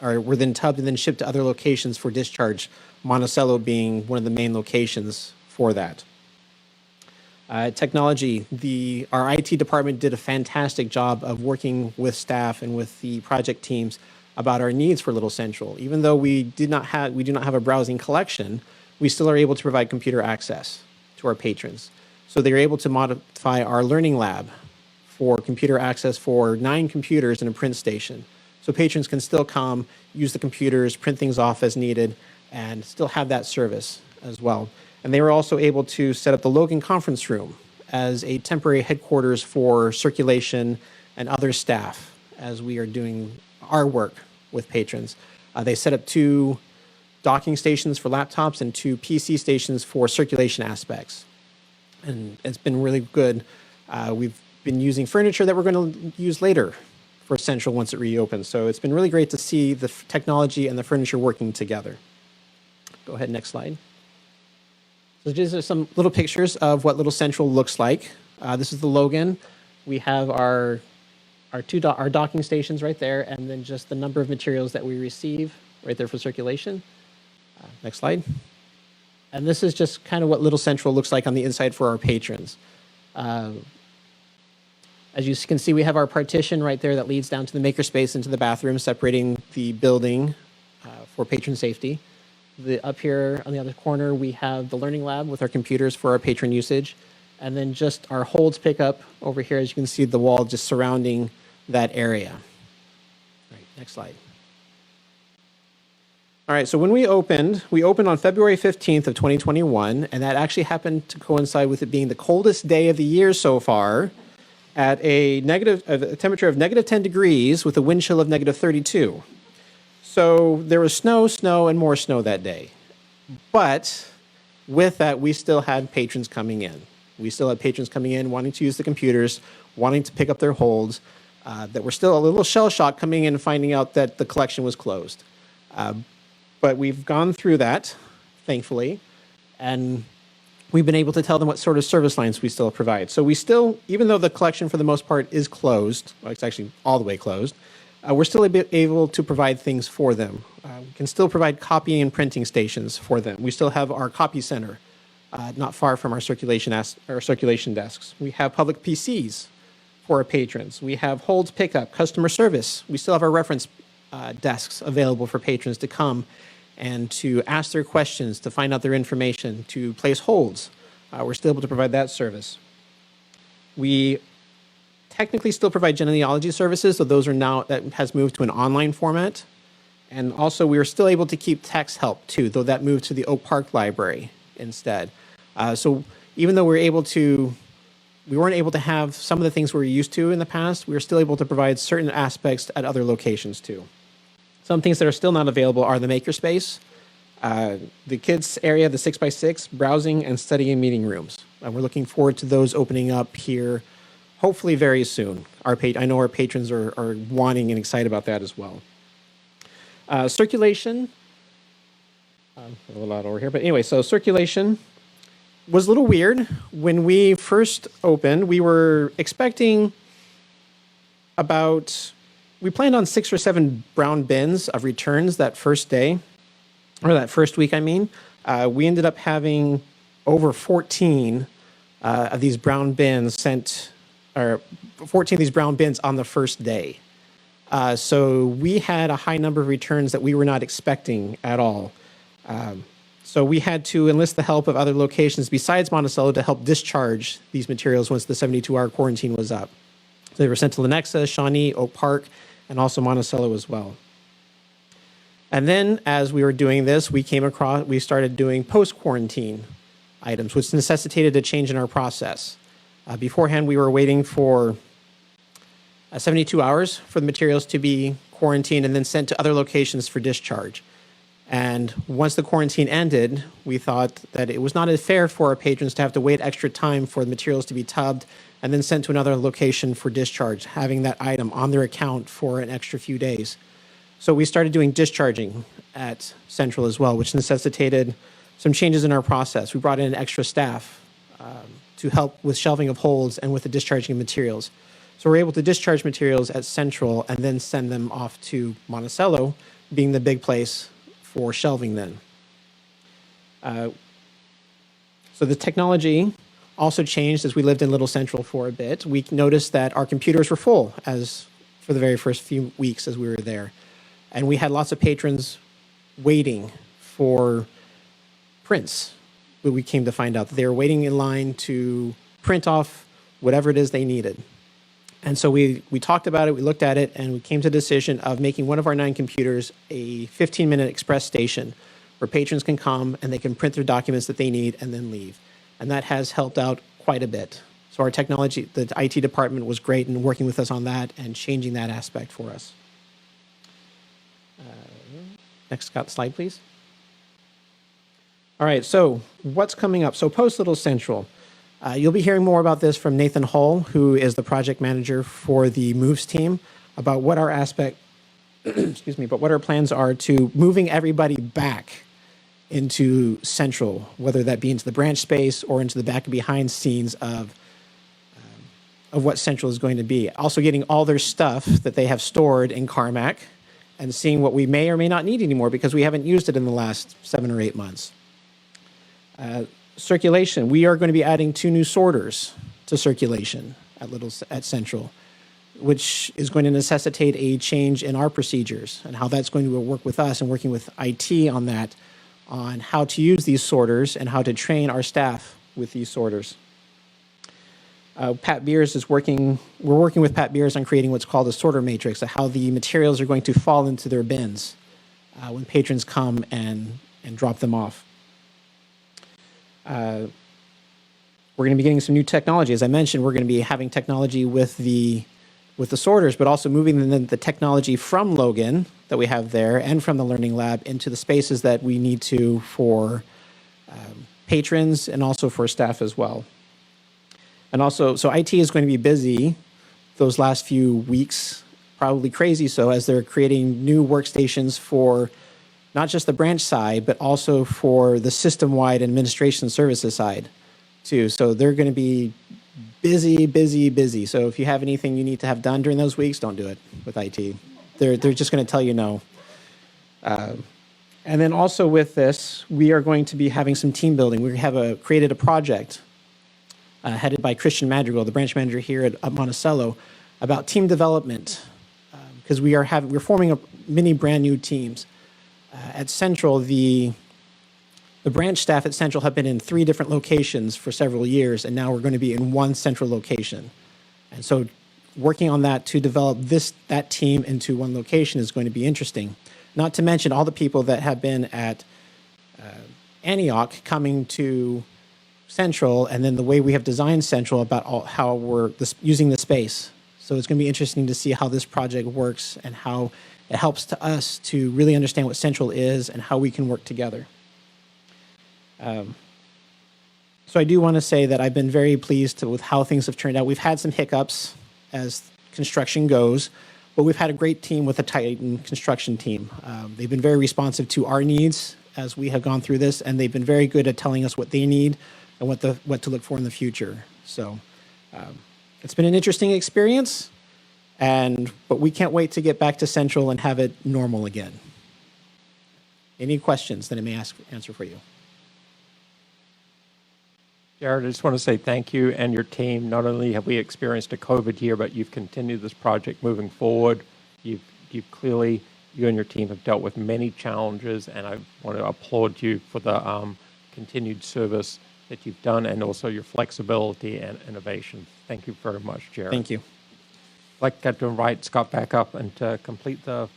or were then tubbed and then shipped to other locations for discharge, Monticello being one of the main locations for that. Technology, our IT department did a fantastic job of working with staff and with the project teams about our needs for Little Central. Even though we do not have a browsing collection, we still are able to provide computer access to our patrons. So they're able to modify our learning lab for computer access for 9 computers and a print station. So patrons can still come, use the computers, print things off as needed, and still have that service as well. And they were also able to set up the Logan Conference Room as a temporary headquarters for circulation and other staff as we are doing our work with patrons. They set up 2 docking stations for laptops and 2 PC stations for circulation aspects. And it's been really good. We've been using furniture that we're going to use later for Central once it reopens. So it's been really great to see the technology and the furniture working together. Go ahead, next slide. So these are some little pictures of what Little Central looks like. This is the Logan. We have our docking stations right there, and then just the number of materials that we receive right there for circulation. Next slide. And this is just kind of what Little Central looks like on the inside for our patrons. As you can see, we have our partition right there that leads down to the makerspace into the bathroom, separating the building for patron safety. Up here on the other corner, we have the learning lab with our computers for our patron usage. And then just our holds pickup over here, as you can see, the wall just surrounding that area. All right, next slide. All right, so when we opened on February 15th of 2021, and that actually happened to coincide with it being the coldest day of the year so far, at a temperature of -10 degrees with a wind chill of -32. So there was snow, and more snow that day. But with that, we still had patrons coming in. We still had patrons coming in, wanting to use the computers, wanting to pick up their holds, that were still a little shell-shocked coming in and finding out that the collection was closed. But we've gone through that, thankfully, and we've been able to tell them what sort of service lines we still provide. So we still, even though the collection for the most part is closed, well, it's actually all the way closed, we're still able to provide things for them. We can still provide copying and printing stations for them. We still have our copy center not far from our circulation desks. We have public PCs for our patrons. We have holds pickup, customer service. We still have our reference desks available for patrons to come and to ask their questions, to find out their information, to place holds. We're still able to provide that service. We technically still provide genealogy services, so those are now, that has moved to an online format. And also we are still able to keep text help too, though that moved to the Oak Park Library instead. So even though we weren't able to have some of the things we were used to in the past, we were still able to provide certain aspects at other locations too. Some things that are still not available are the makerspace, the kids area, the 6x6, browsing and studying meeting rooms. And we're looking forward to those opening up here hopefully very soon. I know our patrons are wanting and excited about that as well. Circulation, a lot over here, but anyway, so circulation was a little weird. When we first opened, we were expecting we planned on 6 or 7 brown bins of returns that first day, or that first week, I mean. We ended up having over 14 of these brown bins or 14 of these brown bins on the first day. So we had a high number of returns that we were not expecting at all. So we had to enlist the help of other locations besides Monticello to help discharge these materials once the 72-hour quarantine was up. They were sent to Lenexa, Shawnee, Oak Park, and also Monticello as well. And then as we were doing this, we started doing post-quarantine items, which necessitated a change in our process. Beforehand, we were waiting for 72 hours for the materials to be quarantined and then sent to other locations for discharge. And once the quarantine ended, we thought that it was not as fair for our patrons to have to wait extra time for the materials to be tubbed and then sent to another location for discharge, having that item on their account for an extra few days. So we started doing discharging at Central as well, which necessitated some changes in our process. We brought in extra staff to help with shelving of holds and with the discharging of materials. So we're able to discharge materials at Central and then send them off to Monticello, being the big place for shelving then. So the technology also changed as we lived in Little Central for a bit. We noticed that our computers were full for the very first few weeks as we were there. And we had lots of patrons waiting for prints. But we came to find out that they were waiting in line to print off whatever it is they needed. And so we talked about it, we looked at it, and we came to the decision of making one of our 9 computers a 15-minute express station where patrons can come and they can print their documents that they need and then leave. And that has helped out quite a bit. So our technology, the IT department was great in working with us on that and changing that aspect for us. Next slide, please. All right, so what's coming up? So post Little Central. You'll be hearing more about this from Nathan Hull, who is the project manager for the Moves team, about what our what our plans are to moving everybody back into Central, whether that be into the branch space or into the back and behind scenes of what Central is going to be. Also getting all their stuff that they have stored in Carmack and seeing what we may or may not need anymore because we haven't used it in the last 7 or 8 months. Circulation. We are going to be adding 2 new sorters to circulation at Central, which is going to necessitate a change in our procedures and how that's going to work with us and working with IT on that, on how to use these sorters and how to train our staff with these sorters. Pat Beers we're working with Pat Beers on creating what's called a sorter matrix, of how the materials are going to fall into their bins when patrons come and drop them off. We're going to be getting some new technology. As I mentioned, we're going to be having technology with the sorters, but also moving the technology from Logan that we have there and from the Learning Lab into the spaces that we need to for patrons and also for staff as well. And also, so IT is going to be busy those last few weeks, probably crazy so, as they're creating new workstations for not just the branch side, but also for the system-wide administration services side, too. So they're going to be busy, busy, busy. So if you have anything you need to have done during those weeks, don't do it with IT. They're just going to tell you no. And then also with this, we are going to be having some team building. We have created a project headed by Christian Madrigal, the branch manager here at Monticello, about team development, because we're forming many brand new teams. At Central, the branch staff at Central have been in 3 different locations for several years, and now we're going to be in one central location. And so working on that to develop that team into one location is going to be interesting. Not to mention all the people that have been at Antioch coming to Central, and then the way we have designed Central about how we're using the space. So it's going to be interesting to see how this project works and how it helps to us to really understand what Central is and how we can work together. So I do want to say that I've been very pleased with how things have turned out. We've had some hiccups as construction goes, but we've had a great team with the Titan construction team. They've been very responsive to our needs as we have gone through this, and they've been very good at telling us what they need and what to look for in the future. So it's been an interesting experience, but we can't wait to get back to Central and have it normal again. Any questions that I may answer for you? Jared, I just want to say thank you and your team. Not only have we experienced a COVID year, but you've continued this project moving forward. You've clearly, you and your team have dealt with many challenges, and I want to applaud you for the continued service that you've done and also your flexibility and innovation. Thank you very much, Jared. Thank you. like to invite Scott back up and to complete the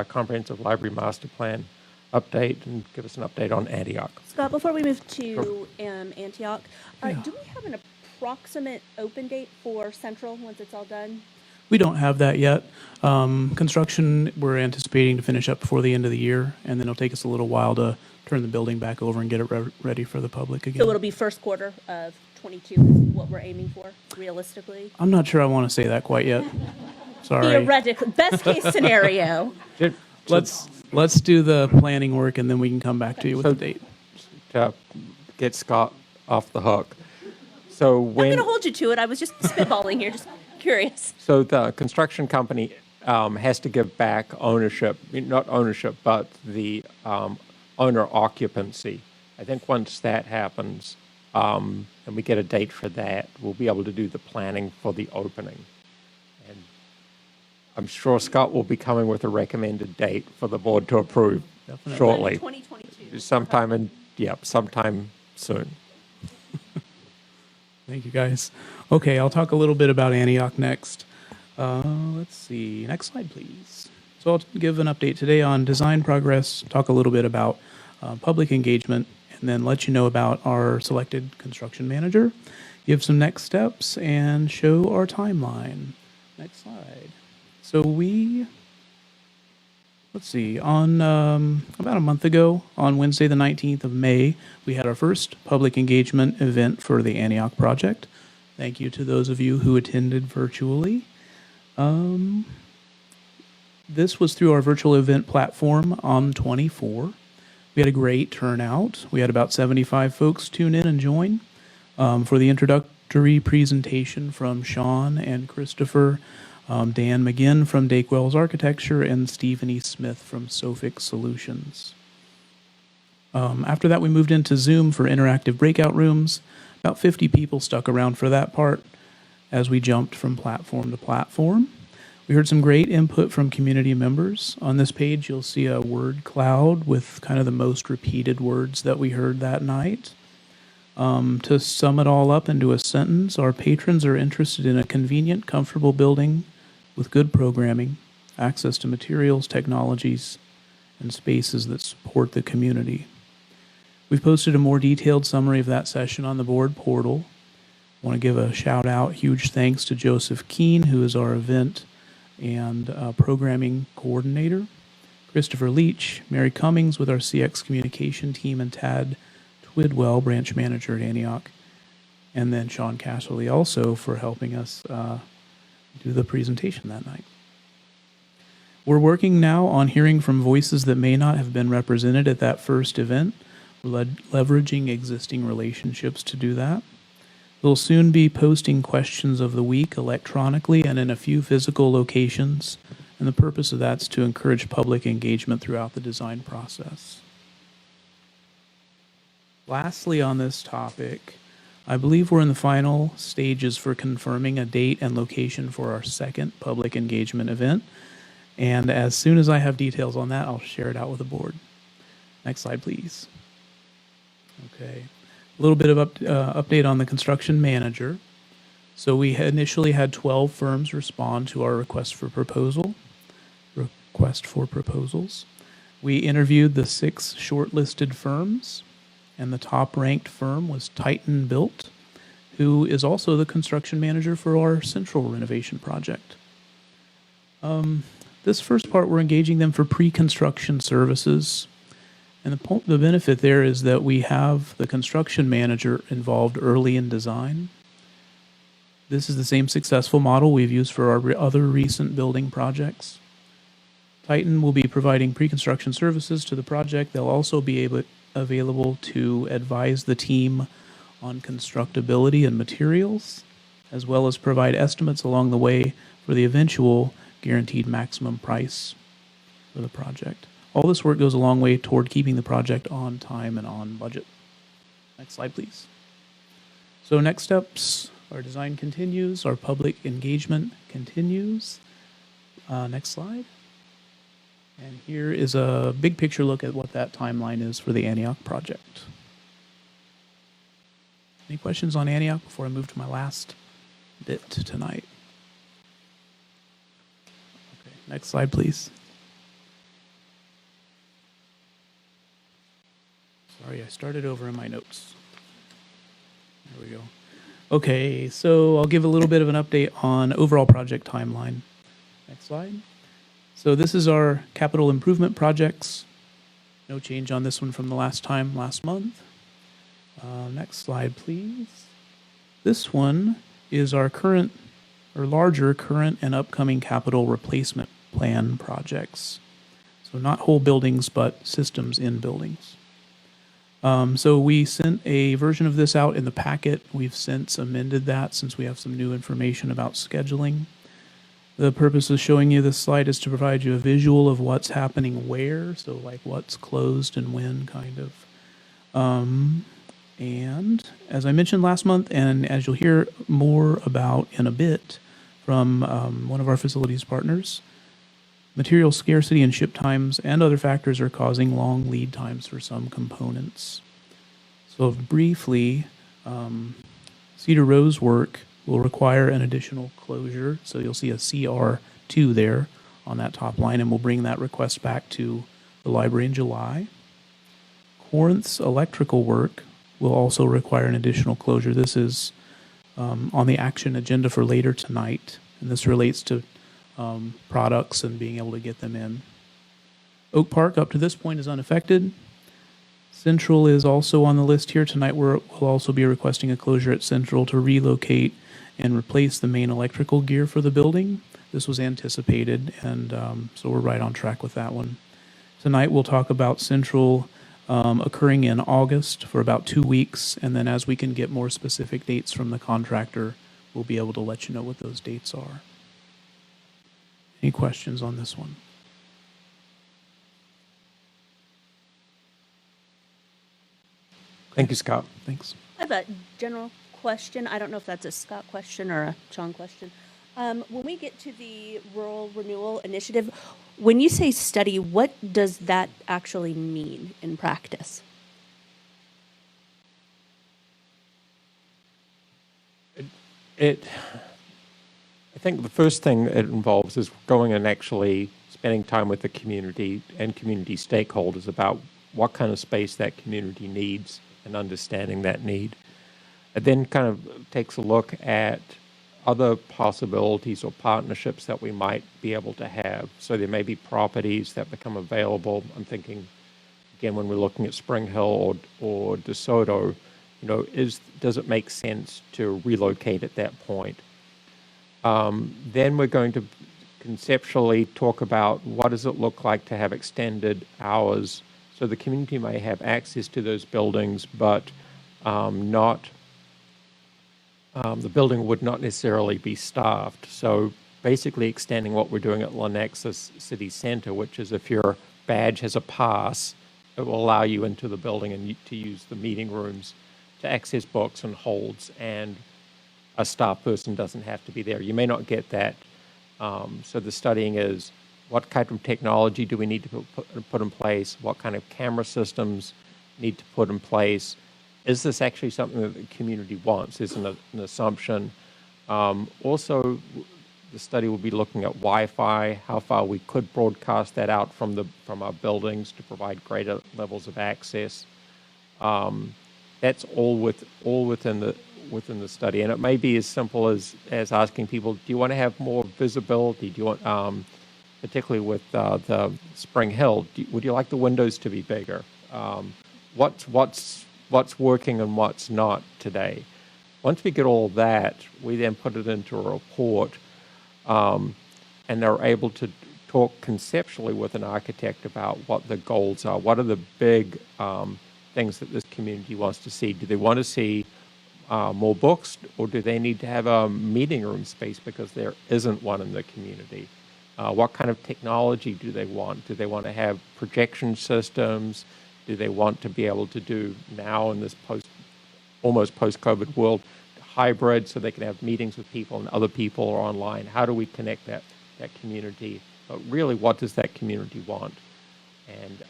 comprehensive library master plan update and give us an update on Antioch. Scott, before we move to Antioch, do we have an approximate open date for Central once it's all done? We don't have that yet. Construction, we're anticipating to finish up before the end of the year, and then it'll take us a little while to turn the building back over and get it ready for the public again. So it'll be first quarter of 22 is what we're aiming for, realistically? I'm not sure I want to say that quite yet. Sorry. Theoretically, best case scenario. Let's do the planning work, and then we can come back to you with the date. To get Scott off the hook. So I'm going to hold you to it. I was just spitballing here, just curious. So the construction company has to give back ownership, not ownership, but the owner occupancy. I think once that happens, and we get a date for that, we'll be able to do the planning for the opening. And I'm sure Scott will be coming with a recommended date for the board to approve shortly. 2022. Sometime soon. Thank you, guys. Okay, I'll talk a little bit about Antioch next. Let's see. Next slide, please. So I'll give an update today on design progress, talk a little bit about public engagement, and then let you know about our selected construction manager, give some next steps, and show our timeline. Next slide. So let's see, on about a month ago, on Wednesday the 19th of May, we had our first public engagement event for the Antioch project. Thank you to those of you who attended virtually. This was through our virtual event platform on 24. We had a great turnout. We had about 75 folks tune in and join for the introductory presentation from Sean and Christopher, Dan McGinn from Dakewell's Architecture, and Stephen E. Smith from Sofix Solutions. After that, we moved into Zoom for interactive breakout rooms. About 50 people stuck around for that part as we jumped from platform to platform. We heard some great input from community members. On this page, you'll see a word cloud with kind of the most repeated words that we heard that night. To sum it all up into a sentence, our patrons are interested in a convenient, comfortable building with good programming, access to materials, technologies, and spaces that support the community. We've posted a more detailed summary of that session on the board portal. I want to give a shout out, huge thanks to Joseph Keene, who is our event and programming coordinator, Christopher Leach, Mary Cummings with our CX communication team, and Tad Twidwell, branch manager at Antioch, and then Sean Casserly also for helping us do the presentation that night. We're working now on hearing from voices that may not have been represented at that first event. We're leveraging existing relationships to do that. We'll soon be posting questions of the week electronically and in a few physical locations, and the purpose of that is to encourage public engagement throughout the design process. Lastly, on this topic, I believe we're in the final stages for confirming a date and location for our second public engagement event, and as soon as I have details on that, I'll share it out with the board. Next slide, please. Okay. A little bit of update on the construction manager. So we had initially had 12 firms respond to our request for proposals. We interviewed the 6 shortlisted firms, and the top-ranked firm was Titan Built, who is also the construction manager for our central renovation project. This first part, we're engaging them for pre-construction services. And the benefit there is that we have the construction manager involved early in design. This is the same successful model we've used for our other recent building projects. Titan will be providing pre-construction services to the project. They'll also be available to advise the team on constructability and materials, as well as provide estimates along the way for the eventual guaranteed maximum price for the project. All this work goes a long way toward keeping the project on time and on budget. Next slide, please. So next steps, our design continues, our public engagement continues. Next slide. And here is a big picture look at what that timeline is for the Antioch project. Any questions on Antioch before I move to my last bit tonight? Next slide, please. Sorry, I started over in my notes. There we go. Okay, so I'll give a little bit of an update on overall project timeline. Next slide. So this is our capital improvement projects. No change on this one from the last month. Next slide, please. This one is our current or larger current and upcoming capital replacement plan projects. So not whole buildings, but systems in buildings. So we sent a version of this out in the packet. We've since amended that since we have some new information about scheduling. The purpose of showing you this slide is to provide you a visual of what's happening where, so like what's closed and when, kind of. And as I mentioned last month, and as you'll hear more about in a bit from one of our facilities partners, material scarcity and ship times and other factors are causing long lead times for some components. So briefly, Cedar Rose work will require an additional closure. So you'll see a CR2 there on that top line, and we'll bring that request back to the library in July. Corinth's electrical work will also require an additional closure. This is on the action agenda for later tonight, and this relates to products and being able to get them in. Oak Park up to this point is unaffected. Central is also on the list here tonight. We'll also be requesting a closure at Central to relocate and replace the main electrical gear for the building. This was anticipated, and so we're right on track with that one. Tonight we'll talk about Central occurring in August for about 2 weeks, and then as we can get more specific dates from the contractor, we'll be able to let you know what those dates are. Any questions on this one? Thank you, Scott. Thanks. I have a general question. I don't know if that's a Scott question or a Sean question. When we get to the Rural Renewal Initiative, when you say study, what does that actually mean in practice? I think the first thing it involves is going and actually spending time with the community and community stakeholders about what kind of space that community needs and understanding that need. It then kind of takes a look at other possibilities or partnerships that we might be able to have. So there may be properties that become available. I'm thinking, again, when we're looking at Spring Hill or DeSoto, does it make sense to relocate at that point? Then we're going to conceptually talk about what does it look like to have extended hours. So the community may have access to those buildings, but the building would not necessarily be staffed. So basically extending what we're doing at Lenexus City Center, which is if your badge has a pass, it will allow you into the building and to use the meeting rooms to access books and holds, and a staff person doesn't have to be there. You may not get that. So the studying is, what kind of technology do we need to put in place? What kind of camera systems need to put in place? Is this actually something that the community wants? Is an assumption. Also, the study will be looking at Wi-Fi, how far we could broadcast that out from our buildings to provide greater levels of access. That's all within the study, and it may be as simple as asking people, do you want to have more visibility? Do you want, particularly with the Spring Hill, would you like the windows to be bigger? What's working and what's not today? Once we get all that, we then put it into a report, and they're able to talk conceptually with an architect about what the goals are. What are the big things that this community wants to see? Do they want to see more books, or do they need to have a meeting room space because there isn't one in the community? What kind of technology do they want? Do they want to have projection systems? Do they want to be able to do now in this almost post-COVID world hybrid, so they can have meetings with people and other people or online? How do we connect that community? But really, what does that community want? And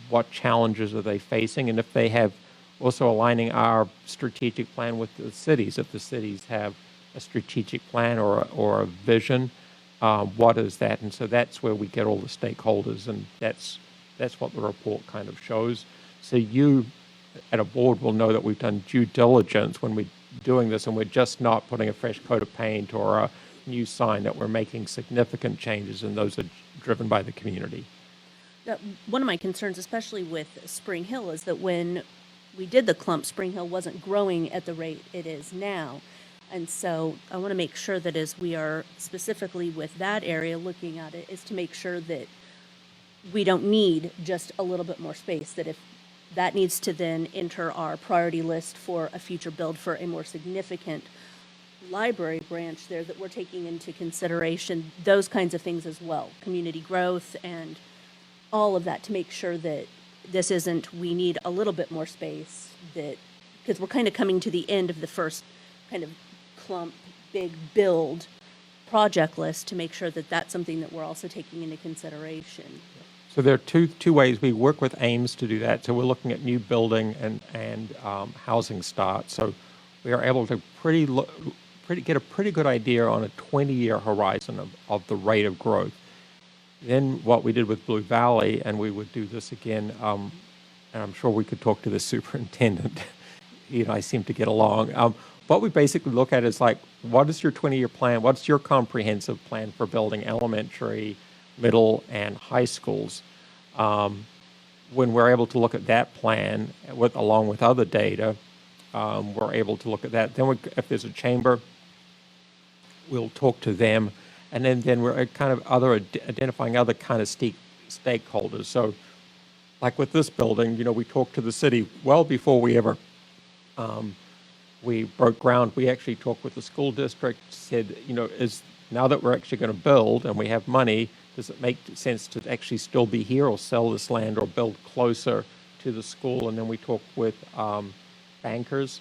what challenges are they facing? And if they have, also aligning our strategic plan with the cities. If the cities have a strategic plan or a vision, what is that? And so that's where we get all the stakeholders, and that's what the report kind of shows. So you, at a board, will know that we've done due diligence when we're doing this, and we're just not putting a fresh coat of paint or a new sign, that we're making significant changes, and those are driven by the community. One of my concerns, especially with Spring Hill, is that when we did the clump, Spring Hill wasn't growing at the rate it is now. And so I want to make sure that as we are specifically with that area looking at it, is to make sure that we don't need just a little bit more space, that if that needs to then enter our priority list for a future build for a more significant library branch there, that we're taking into consideration those kinds of things as well, community growth and all of that, to make sure that this isn't, we need a little bit more space, that, because we're kind of coming to the end of the first kind of clump, big build project list, to make sure that that's something that we're also taking into consideration. So there are two ways we work with Ames to do that. So we're looking at new building and housing start. So we are able to get a pretty good idea on a 20-year horizon of the rate of growth. Then what we did with Blue Valley, and we would do this again, and I'm sure we could talk to the superintendent. He and I seem to get along. What we basically look at is like, what is your 20-year plan? What's your comprehensive plan for building elementary, middle, and high schools? When we're able to look at that plan along with other data, we're able to look at that. Then if there's a chamber, we'll talk to them. And then we're kind of identifying other kind of stakeholders. So like with this building, we talked to the city well before we ever we broke ground. We actually talked with the school district, said, now that we're actually going to build and we have money, does it make sense to actually still be here or sell this land or build closer to the school? And then we talked with bankers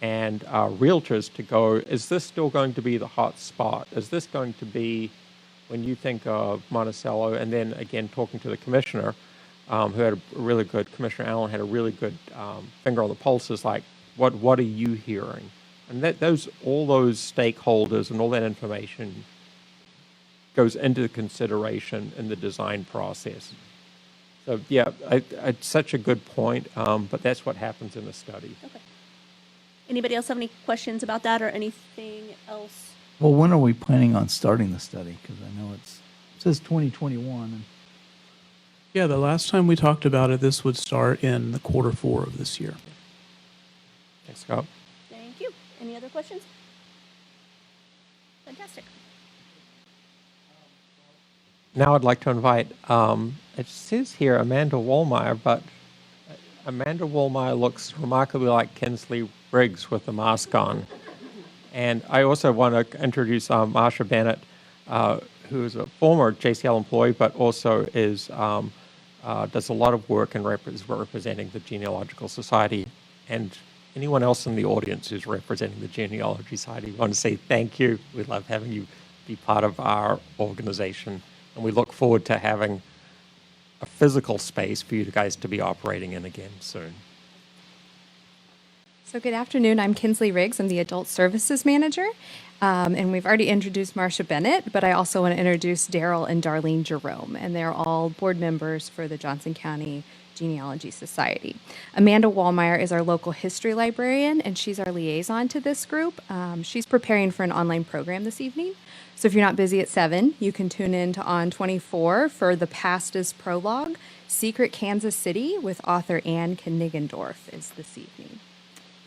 and realtors to go, is this still going to be the hot spot? Is this going to be, when you think of Monticello, and then again talking to the commissioner, who had a really good, Commissioner Allen had a really good finger on the pulse, is like, what are you hearing? And all those stakeholders and all that information goes into consideration in the design process. So yeah, it's such a good point, but that's what happens in the study. Okay. Anybody else have any questions about that or anything else? Well, when are we planning on starting the study? Because I know it says 2021. And Yeah, the last time we talked about it, this would start in the Q4 of this year. Thanks, Scott. Thank you. Any other questions? Fantastic. Now I'd like to invite, it says here Amanda Wollmeyer, but Amanda Wollmeyer looks remarkably like Kinsley Briggs with the mask on. And I also want to introduce Marsha Bennett, who is a former JCL employee, but also does a lot of work and is representing the Genealogical Society. And anyone else in the audience who's representing the Genealogy Society, we want to say thank you. We love having you be part of our organization. And we look forward to having a physical space for you guys to be operating in again soon. So good afternoon. I'm Kinsley Riggs. I'm the Adult Services Manager. And we've already introduced Marsha Bennett, but I also want to introduce Daryl and Darlene Jerome, and they're all board members for the Johnson County Genealogy Society. Amanda Wollmeyer is our local history librarian, and she's our liaison to this group. She's preparing for an online program this evening. So if you're not busy at 7, you can tune in to On 24 for The Past is Prologue, Secret Kansas City with author Anne Knigendorf is this evening.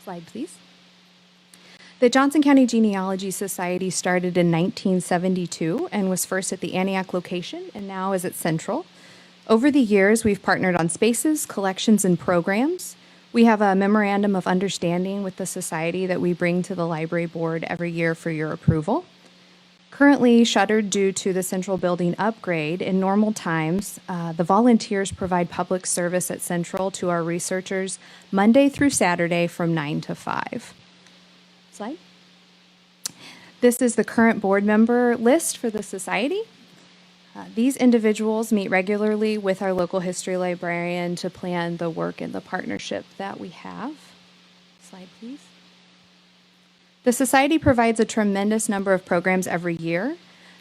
Slide, please. The Johnson County Genealogy Society started in 1972 and was first at the Antioch location and now is at Central. Over the years, we've partnered on spaces, collections, and programs. We have a memorandum of understanding with the society that we bring to the library board every year for your approval. Currently shuttered due to the Central building upgrade, in normal times, the volunteers provide public service at Central to our researchers Monday through Saturday from 9 to 5. Slide. This is the current board member list for the society. These individuals meet regularly with our local history librarian to plan the work and the partnership that we have. Slide, please. The Society provides a tremendous number of programs every year.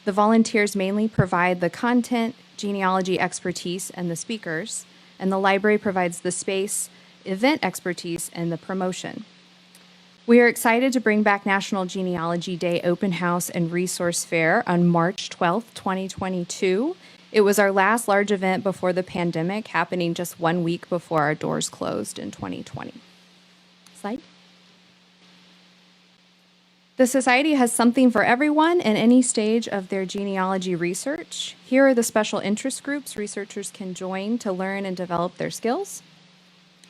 The volunteers mainly provide the content, genealogy expertise, and the speakers, and the library provides the space, event expertise, and the promotion. We are excited to bring back National Genealogy Day Open House and Resource Fair on March 12th, 2022. It was our last large event before the pandemic, happening just 1 week before our doors closed in 2020. Slide. The Society has something for everyone in any stage of their genealogy research. Here are the special interest groups researchers can join to learn and develop their skills.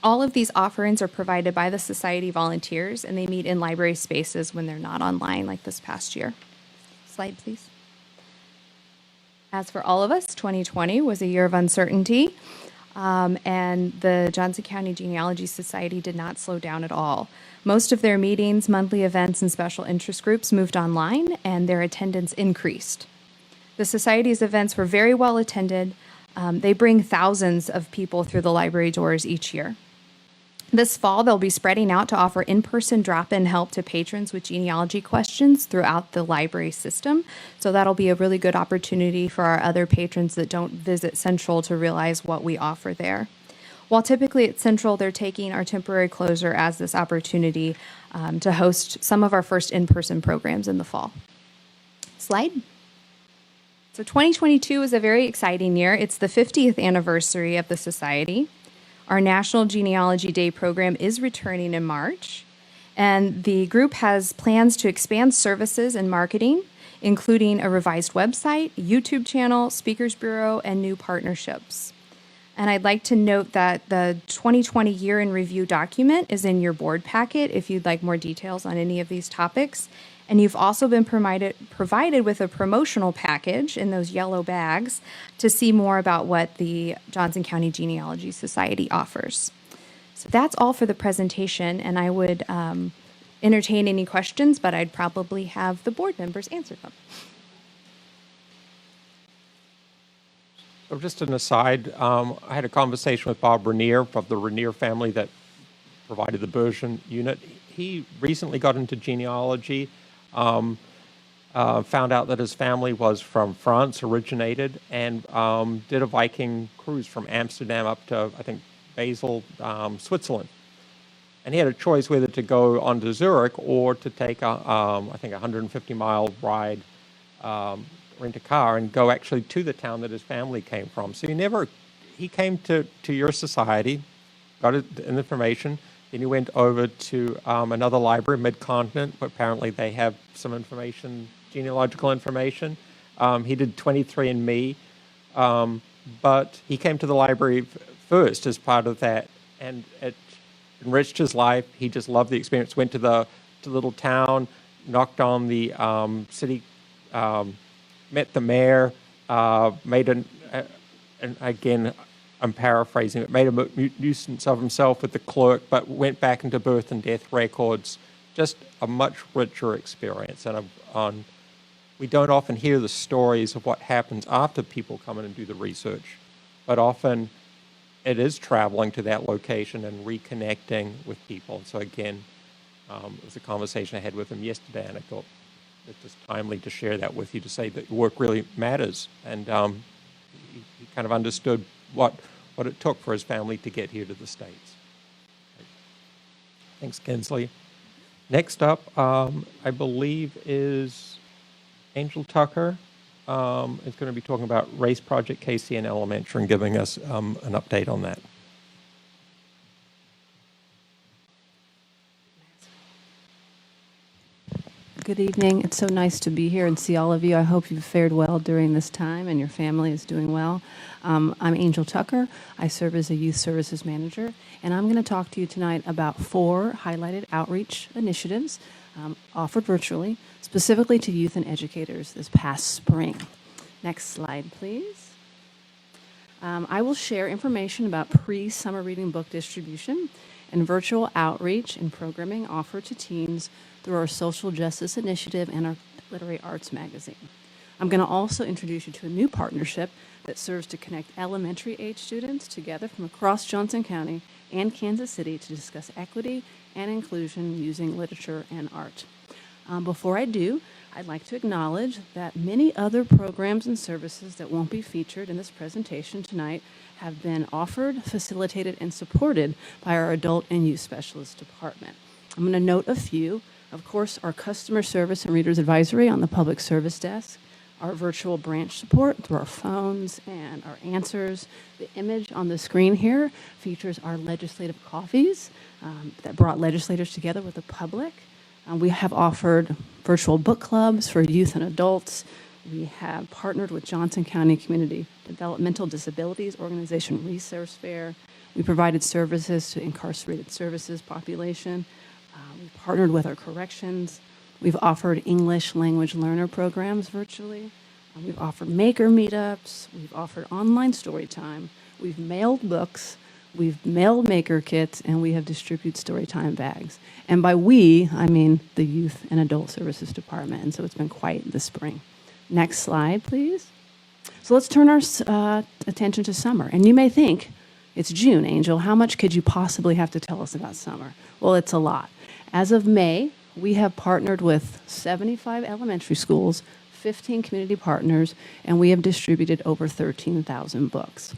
All of these offerings are provided by the Society volunteers, and they meet in library spaces when they're not online, like this past year. Slide, please. As for all of us, 2020 was a year of uncertainty, and the Johnson County Genealogy Society did not slow down at all. Most of their meetings, monthly events, and special interest groups moved online, and their attendance increased. The Society's events were very well attended. They bring thousands of people through the library doors each year. This fall, they'll be spreading out to offer in-person drop-in help to patrons with genealogy questions throughout the library system. So that'll be a really good opportunity for our other patrons that don't visit Central to realize what we offer there. While typically at Central, they're taking our temporary closure as this opportunity to host some of our first in-person programs in the fall. Slide. So 2022 is a very exciting year. It's the 50th anniversary of the Society. Our National Genealogy Day program is returning in March, and the group has plans to expand services and marketing, including a revised website, YouTube channel, speakers bureau, and new partnerships. And I'd like to note that the 2020 year in review document is in your board packet if you'd like more details on any of these topics. And you've also been provided with a promotional package in those yellow bags to see more about what the Johnson County Genealogy Society offers. So that's all for the presentation, and I would entertain any questions, but I'd probably have the board members answer them. So just an aside, I had a conversation with Bob Rainier of the Rainier family that provided the Bergen unit. He recently got into genealogy. Found out that his family was from France, originated, and did a Viking cruise from Amsterdam up to, I think, Basel, Switzerland. And he had a choice whether to go on to Zurich or to take a, I think, 150-mile ride, rent a car, and go actually to the town that his family came from. So he came to your society, got information. Then he went over to another library, Mid-Continent, where apparently they have some information, genealogical information. He did 23andMe, but he came to the library first as part of that, and it enriched his life. He just loved the experience. Went to the little town, knocked on the city, met the mayor, made and again, I'm paraphrasing it, made a nuisance of himself with the clerk, but went back into birth and death records. Just a much richer experience. And we don't often hear the stories of what happens after people come in and do the research, but often it is traveling to that location and reconnecting with people. So again, it was a conversation I had with him yesterday, and I thought it's just timely to share that with you, to say that your work really matters. And he kind of understood what it took for his family to get here to the States. Thanks, Kinsley. Next up, I believe, is Angel Tucker. Is going to be talking about Race Project KC and Elementary and giving us an update on that. Good evening. It's so nice to be here and see all of you. I hope you've fared well during this time and your family is doing well. I'm Angel Tucker. I serve as a youth services manager, and I'm going to talk to you tonight about 4 highlighted outreach initiatives offered virtually, specifically to youth and educators this past spring. Next slide, please. I will share information about pre-summer reading book distribution and virtual outreach and programming offered to teens through our social justice initiative and our literary arts magazine. I'm going to also introduce you to a new partnership that serves to connect elementary age students together from across Johnson County and Kansas City to discuss equity and inclusion using literature and art. Before I do, I'd like to acknowledge that many other programs and services that won't be featured in this presentation tonight have been offered, facilitated, and supported by our Adult and Youth Specialist Department. I'm going to note a few. Of course, our customer service and readers advisory on the public service desk, our virtual branch support through our phones and our answers. The image on the screen here features our legislative coffees that brought legislators together with the public. We have offered virtual book clubs for youth and adults. We have partnered with Johnson County Community Developmental Disabilities Organization Resource Fair. We provided services to incarcerated services population. We've partnered with our corrections. We've offered English language learner programs virtually. We've offered maker meetups. We've offered online story time. We've mailed books. We've mailed maker kits, and we have distributed story time bags. And by we, I mean the Youth and Adult Services Department. And so it's been quite the spring. Next slide, please. So let's turn our attention to summer. And you may think, it's June, Angel. How much could you possibly have to tell us about summer? Well, it's a lot. As of May, we have partnered with 75 elementary schools, 15 community partners, and we have distributed over 13,000 books.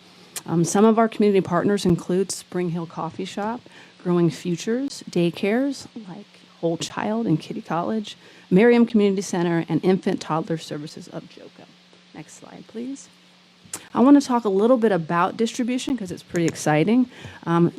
Some of our community partners include Spring Hill Coffee Shop, Growing Futures, daycares like Whole Child and Kitty College, Merriam Community Center, and Infant Toddler Services of Joco. Next slide, please. I want to talk a little bit about distribution because it's pretty exciting.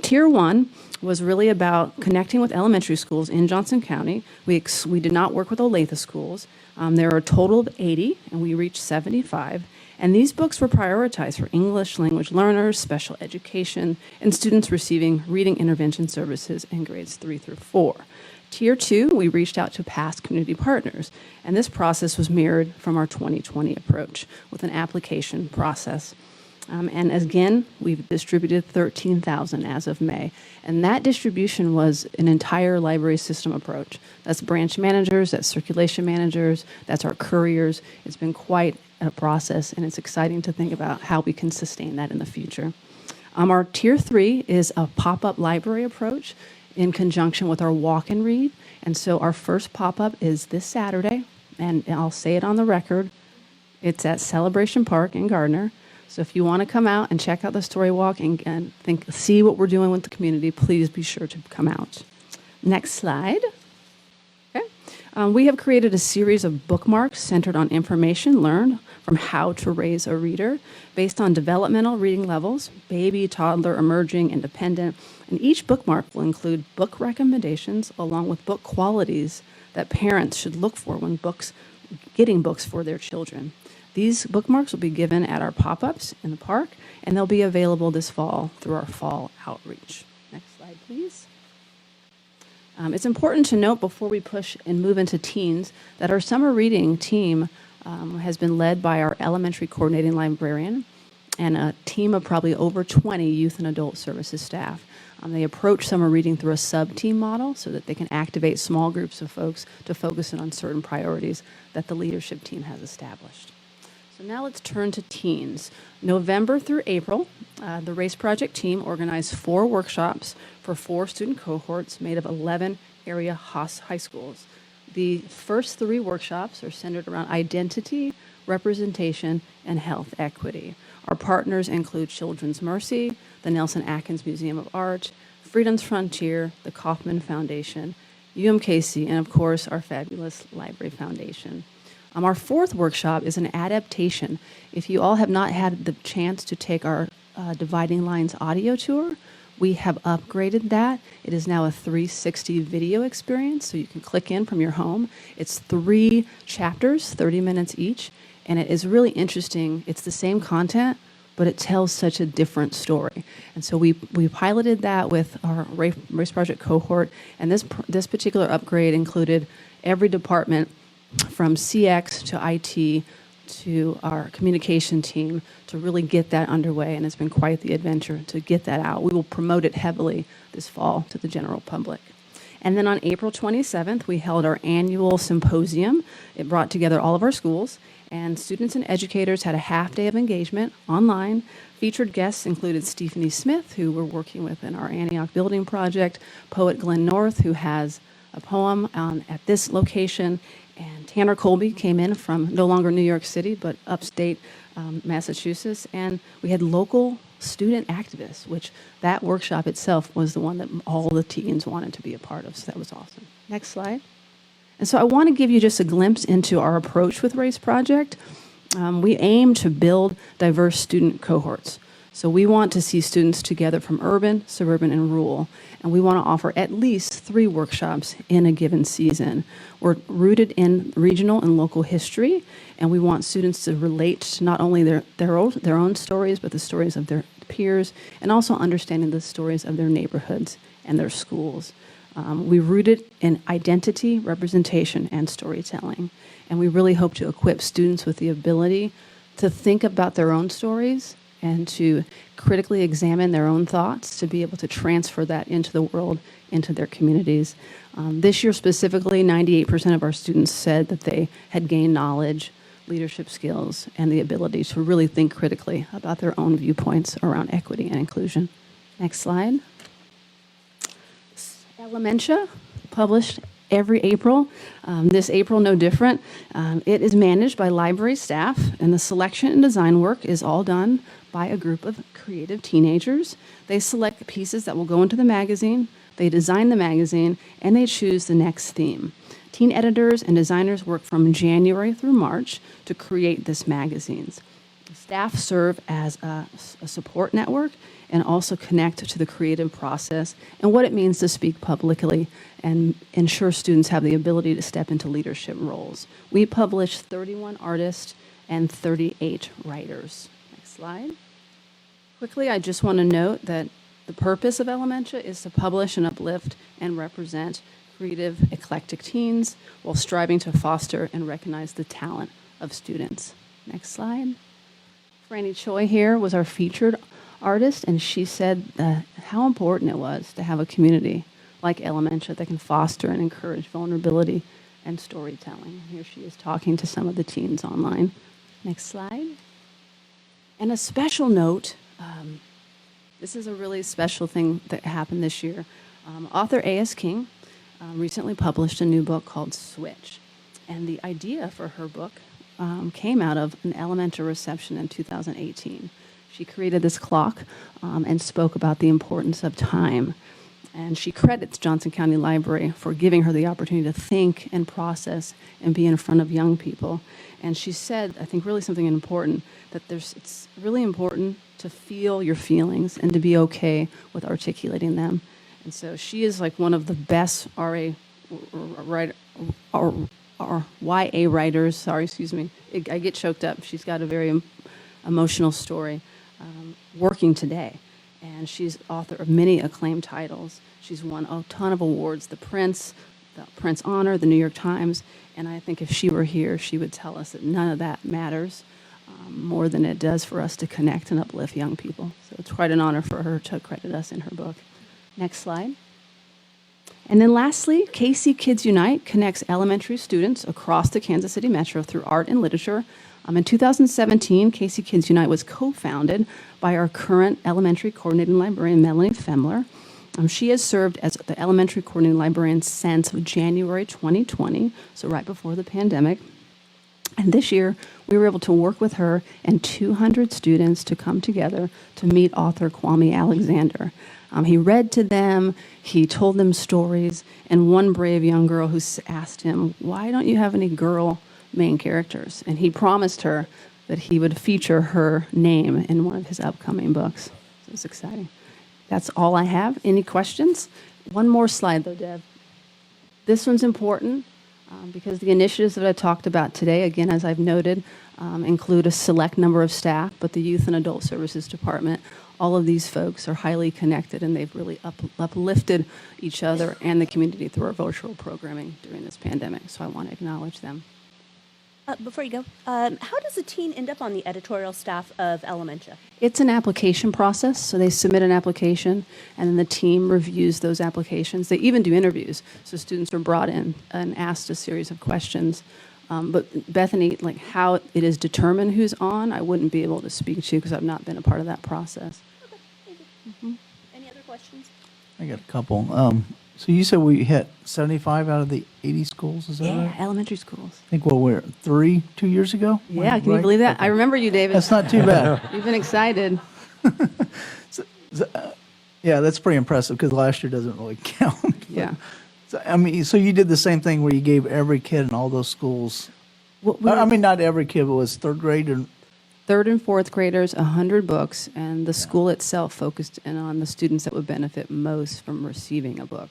Tier 1 was really about connecting with elementary schools in Johnson County. We did not work with Olathe schools. There are a total of 80, and we reached 75. And these books were prioritized for English language learners, special education, and students receiving reading intervention services in grades 3 through 4. Tier 2, we reached out to past community partners, and this process was mirrored from our 2020 approach with an application process. And again, we've distributed 13,000 as of May. And that distribution was an entire library system approach. That's branch managers, that's circulation managers, that's our couriers. It's been quite a process, and it's exciting to think about how we can sustain that in the future. Our Tier 3 is a pop-up library approach in conjunction with our walk and read. And so our first pop-up is this Saturday, and I'll say it on the record. It's at Celebration Park in Gardner. So if you want to come out and check out the story walk and see what we're doing with the community, please be sure to come out. Next slide. Okay. We have created a series of bookmarks centered on information learned from how to raise a reader based on developmental reading levels, baby, toddler, emerging, independent. And each bookmark will include book recommendations along with book qualities that parents should look for when getting books for their children. These bookmarks will be given at our pop-ups in the park, and they'll be available this fall through our fall outreach. Next slide, please. It's important to note before we push and move into teens that our summer reading team has been led by our elementary coordinating librarian and a team of probably over 20 youth and adult services staff. They approach summer reading through a sub-team model so that they can activate small groups of folks to focus in on certain priorities that the leadership team has established. So now let's turn to teens. November through April, the Race Project team organized 4 workshops for 4 student cohorts made of 11 area high schools. The first 3 workshops are centered around identity, representation, and health equity. Our partners include Children's Mercy, the Nelson Atkins Museum of Art, Freedom's Frontier, the Kauffman Foundation, UMKC, and of course, our fabulous Library Foundation. Our 4th workshop is an adaptation. If you all have not had the chance to take our Dividing Lines audio tour, we have upgraded that. It is now a 360 video experience, so you can click in from your home. It's 3 chapters, 30 minutes each, and it is really interesting. It's the same content, but it tells such a different story. And so we piloted that with our Race Project cohort, and this particular upgrade included every department from CX to IT to our communication team to really get that underway, and it's been quite the adventure to get that out. We will promote it heavily this fall to the general public. And then on April 27th, we held our annual symposium. It brought together all of our schools, and students and educators had a half day of engagement online. Featured guests included Stephanie Smith, who we're working with in our Antioch building project, poet Glenn North, who has a poem at this location, And Tanner Colby came in from no longer New York City, but upstate Massachusetts. And we had local student activists, which that workshop itself was the one that all the teens wanted to be a part of. So that was awesome. Next slide. And so I want to give you just a glimpse into our approach with Race Project. We aim to build diverse student cohorts. So we want to see students together from urban, suburban, and rural. And we want to offer at least 3 workshops in a given season. We're rooted in regional and local history, and we want students to relate to not only their own stories, but the stories of their peers, and also understanding the stories of their neighborhoods and their schools. We rooted in identity, representation, and storytelling. And we really hope to equip students with the ability to think about their own stories and to critically examine their own thoughts, to be able to transfer that into the world, into their communities. This year specifically, 98% of our students said that they had gained knowledge, leadership skills, and the ability to really think critically about their own viewpoints around equity and inclusion. Next slide. Elementia, published every April. This April, no different. It is managed by library staff, and the selection and design work is all done by a group of creative teenagers. They select the pieces that will go into the magazine, they design the magazine, and they choose the next theme. Teen editors and designers work from January through March to create this magazines. Staff serve as a support network and also connect to the creative process and what it means to speak publicly and ensure students have the ability to step into leadership roles. We publish 31 artists and 38 writers. Next slide. Quickly, I just want to note that the purpose of Elementia is to publish and uplift and represent creative, eclectic teens while striving to foster and recognize the talent of students. Next slide. Franny Choi here was our featured artist, and she said how important it was to have a community like Elementia that can foster and encourage vulnerability and storytelling. Here she is talking to some of the teens online. Next slide. And a special note, this is a really special thing that happened this year. Author A.S. King recently published a new book called Switch. And the idea for her book came out of an Elementia reception in 2018. She created this clock and spoke about the importance of time. And she credits Johnson County Library for giving her the opportunity to think and process and be in front of young people. And she said, I think really something important, that it's really important to feel your feelings and to be okay with articulating them. And so she is like one of the best YA writers. I get choked up. She's got a very emotional story working today. And she's author of many acclaimed titles. She's won a ton of awards, the Prince Honor, the New York Times. And I think if she were here, she would tell us that none of that matters more than it does for us to connect and uplift young people. So it's quite an honor for her to credit us in her book. Next slide. And then lastly, KC Kids Unite connects elementary students across the Kansas City metro through art and literature. In 2017, KC Kids Unite was co-founded by our current elementary coordinating librarian, Melanie Femler. She has served as the elementary coordinating librarian since January 2020, so right before the pandemic. And this year, we were able to work with her and 200 students to come together to meet author Kwame Alexander. He read to them, he told them stories, and one brave young girl who asked him, "Why don't you have any girl main characters?" And he promised her that he would feature her name in one of his upcoming books. So it's exciting. That's all I have. Any questions? One more slide, though, Deb. This one's important because the initiatives that I talked about today, again, as I've noted, include a select number of staff, but the Youth and Adult Services Department, all of these folks are highly connected, and they've really uplifted each other and the community through our virtual programming during this pandemic. So I want to acknowledge them. Before you go, how does a teen end up on the editorial staff of Elementia? It's an application process, so they submit an application, and then the team reviews those applications. They even do interviews, so students are brought in and asked a series of questions. But Bethany, like how it is determined who's on, I wouldn't be able to speak to because I've not been a part of that process. Okay, thank you. Any other questions? I got a couple. So you said we hit 75 out of the 80 schools, is that Yeah, right? elementary schools. I think, well, we're 2 years ago? Yeah, can you Right? believe that? I remember you, David. That's not too bad. You've been excited. Yeah, that's pretty impressive because last year doesn't really count. Yeah. So, I mean, so you did the same thing where you gave every kid in all those schools, I mean, not every kid, but was third grade or, Third and fourth graders, 100 books, and the school itself focused in on the students that would benefit most from receiving a book.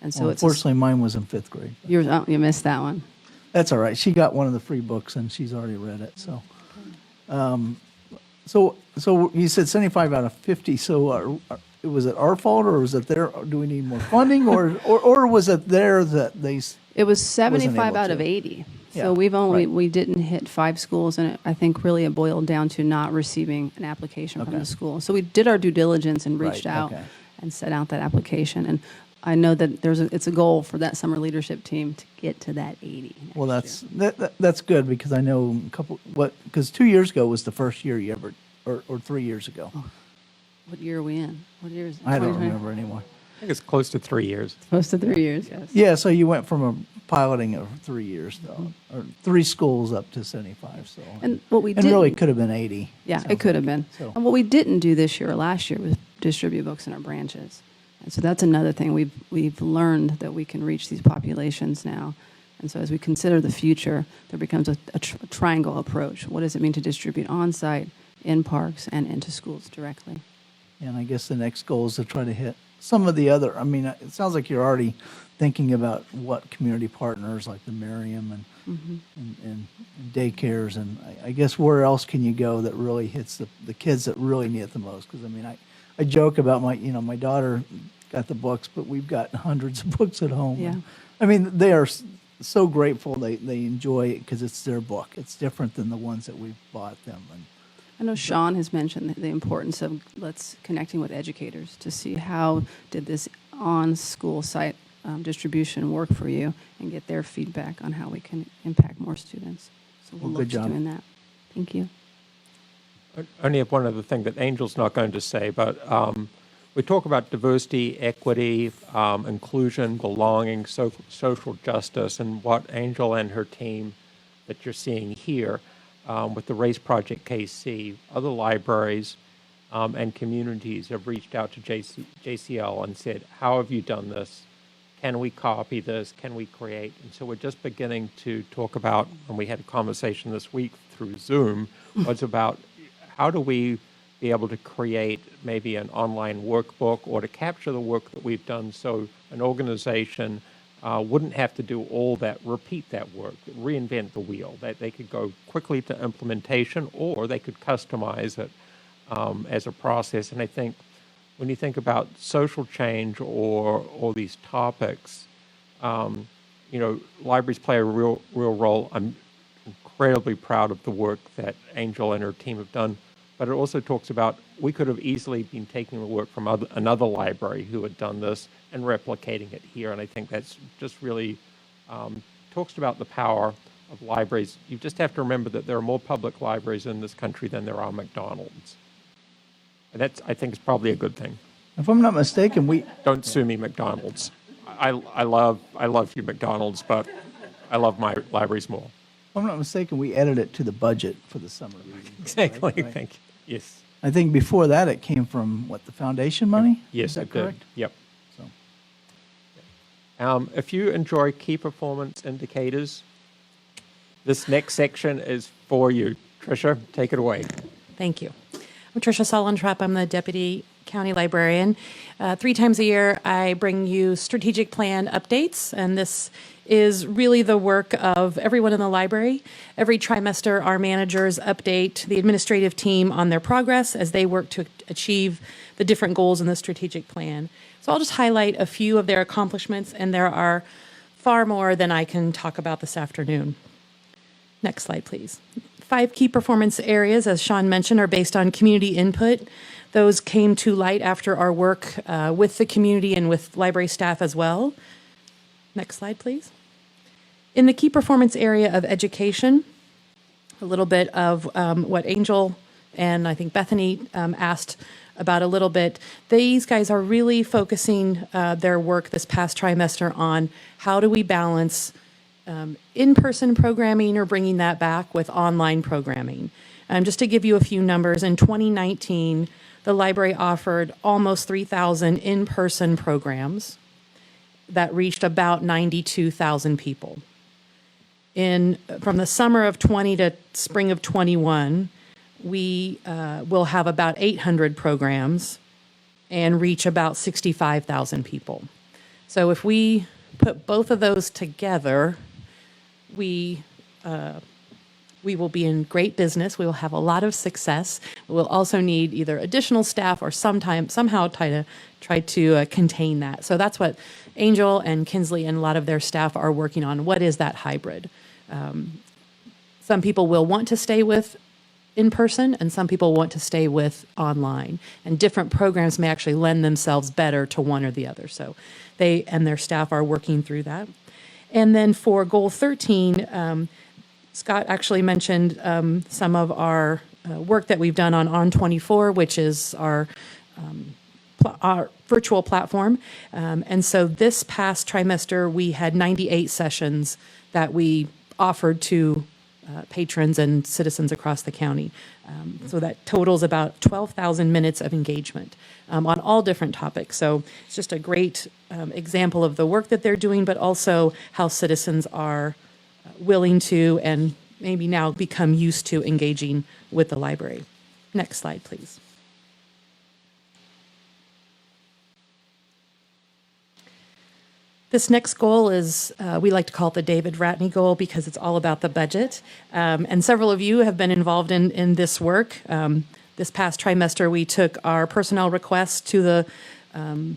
And so well, it's unfortunately, mine was in fifth grade. you missed that one. That's all right. She got one of the free books and she's already read it, so. So you said 75 out of 50, so was it our fault or was it their, do we need more funding or was it there that they? It was wasn't 75 able out to? of 80. Yeah, So right. we didn't hit 5 schools, and I think really it boiled down to not receiving an application from Okay. the school. So we did our due diligence and reached Right, out okay. and set out that application. And I know that it's a goal for that summer leadership team to get to that 80. Well, next that's good because I know because 2 years ago was the first year you ever, or 3 years ago. year. What year are we in? What year is it? I don't 2020? remember anymore. I think it's close to 3 years. Close to 3 years, yes. Yeah, so you went from a piloting of 3 years, though, or 3 schools up to 75, so. And what we And really didn't- could have been 80. Yeah, sounds it could have like. been. So- And what we didn't do this year or last year was distribute books in our branches. And so that's another thing we've learned that we can reach these populations now. And so as we consider the future, there becomes a triangle approach. What does it mean to distribute on-site, in parks, and into schools directly? And I guess the next goal is to try to hit some of the other, I mean, it sounds like you're already thinking about what community partners like the Merriam and daycares, and I guess where else can you go that really hits the kids that really need it the most? Because I mean, I joke about my daughter got the books, but we've got hundreds of books at home. Yeah. I mean, they are so grateful they enjoy it because it's their book. It's different than the ones that we've bought them. And I know Sean has mentioned the importance of connecting with educators to see how did this on-school site distribution work for you and get their feedback on how we can impact more students. So we'll Well, look good to job. doing that. Thank you. I only have one other thing that Angel's not going to say, but we talk about diversity, equity, inclusion, belonging, social justice, and what Angel and her team that you're seeing here with the Race Project KC, other libraries and communities have reached out to JCL and said, how have you done this? Can we copy this? Can we create? And so we're just beginning to talk about, and we had a conversation this week through Zoom, was about how do we be able to create maybe an online workbook or to capture the work that we've done so an organization wouldn't have to do all that, repeat that work, reinvent the wheel, that they could go quickly to implementation or they could customize it as a process. And I think when you think about social change or these topics, libraries play a real role. I'm incredibly proud of the work that Angel and her team have done, but it also talks about we could have easily been taking the work from another library who had done this and replicating it here. And I think that's just really talks about the power of libraries. You just have to remember that there are more public libraries in this country than there are McDonald's. And that's, I think, is probably a good thing. if I'm not mistaken, Don't sue me, McDonald's. I love you, McDonald's, but I love my libraries more. if I'm not mistaken, we added it to the budget for the summer reading. Exactly. Right? Thank you. Yes. I think before that, it came from, the foundation money? Yes, Is that it did. correct? Yep. So, If you enjoy key performance indicators, this next section is for you. Tricia, take it away. Thank you. I'm Tricia Solentrap. I'm the Deputy County Librarian. 3 times a year, I bring you strategic plan updates, and this is really the work of everyone in the library. Every trimester, our managers update the administrative team on their progress as they work to achieve the different goals in the strategic plan. So I'll just highlight a few of their accomplishments, and there are far more than I can talk about this afternoon. Next slide, please. 5 key performance areas, as Sean mentioned, are based on community input. Those came to light after our work with the community and with library staff as well. Next slide, please. In the key performance area of education, a little bit of what Angel and I think Bethany asked about a little bit. These guys are really focusing their work this past trimester on how do we balance in-person programming or bringing that back with online programming. Just to give you a few numbers, in 2019, the library offered almost 3,000 in-person programs that reached about 92,000 people. From the summer of 20 to spring of 21, we will have about 800 programs and reach about 65,000 people. So if we put both of those together, we will be in great business. We will have a lot of success. We will also need either additional staff or somehow try to contain that. So that's what Angel and Kinsley and a lot of their staff are working on. What is that hybrid? Some people will want to stay with in person, and some people want to stay with online. And different programs may actually lend themselves better to one or the other. So they and their staff are working through that. And then for goal 13, Scott actually mentioned some of our work that we've done on 24, which is our virtual platform. And so this past trimester, we had 98 sessions that we offered to patrons and citizens across the county. So that totals about 12,000 minutes of engagement on all different topics. So it's just a great example of the work that they're doing, but also how citizens are willing to and maybe now become used to engaging with the library. Next slide, please. This next goal is, we like to call it the David Ratney goal because it's all about the budget. And several of you have been involved in this work. This past trimester, we took our personnel requests to the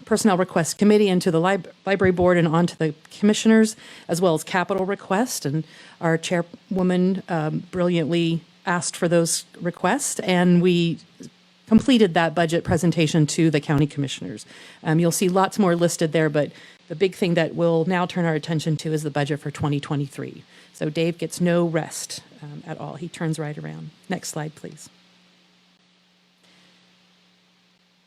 Personnel Request Committee and to the Library Board and on to the commissioners, as well as capital request. And our chairwoman brilliantly asked for those requests, and we completed that budget presentation to the county commissioners. You'll see lots more listed there, but the big thing that we'll now turn our attention to is the budget for 2023. So Dave gets no rest at all. He turns right around. Next slide, please.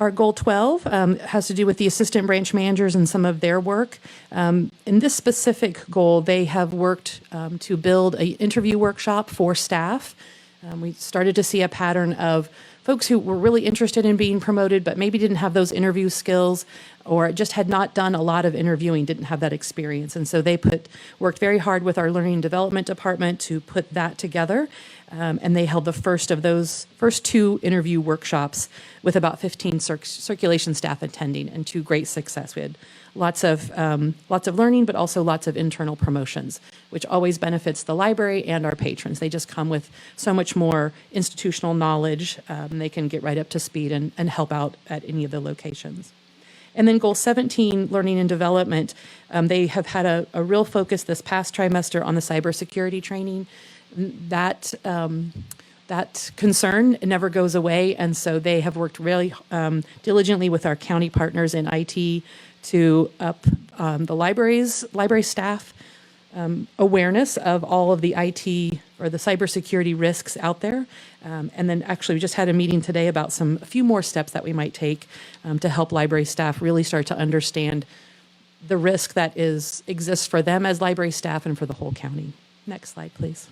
Our goal 12 has to do with the assistant branch managers and some of their work. In this specific goal, they have worked to build an interview workshop for staff. We started to see a pattern of folks who were really interested in being promoted, but maybe didn't have those interview skills or just had not done a lot of interviewing, didn't have that experience. And so they worked very hard with our learning and development department to put that together. And they held the first of those first two interview workshops with about 15 circulation staff attending, and to great success. We had lots of learning, but also lots of internal promotions, which always benefits the library and our patrons. They just come with so much more institutional knowledge. They can get right up to speed and help out at any of the locations. And then goal 17, learning and development, they have had a real focus this past trimester on the cybersecurity training. That concern never goes away, and so they have worked really diligently with our county partners in IT to up the library staff awareness of all of the IT or the cybersecurity risks out there. And then actually we just had a meeting today about a few more steps that we might take to help library staff really start to understand the risk that exists for them as library staff and for the whole county. Next slide, please.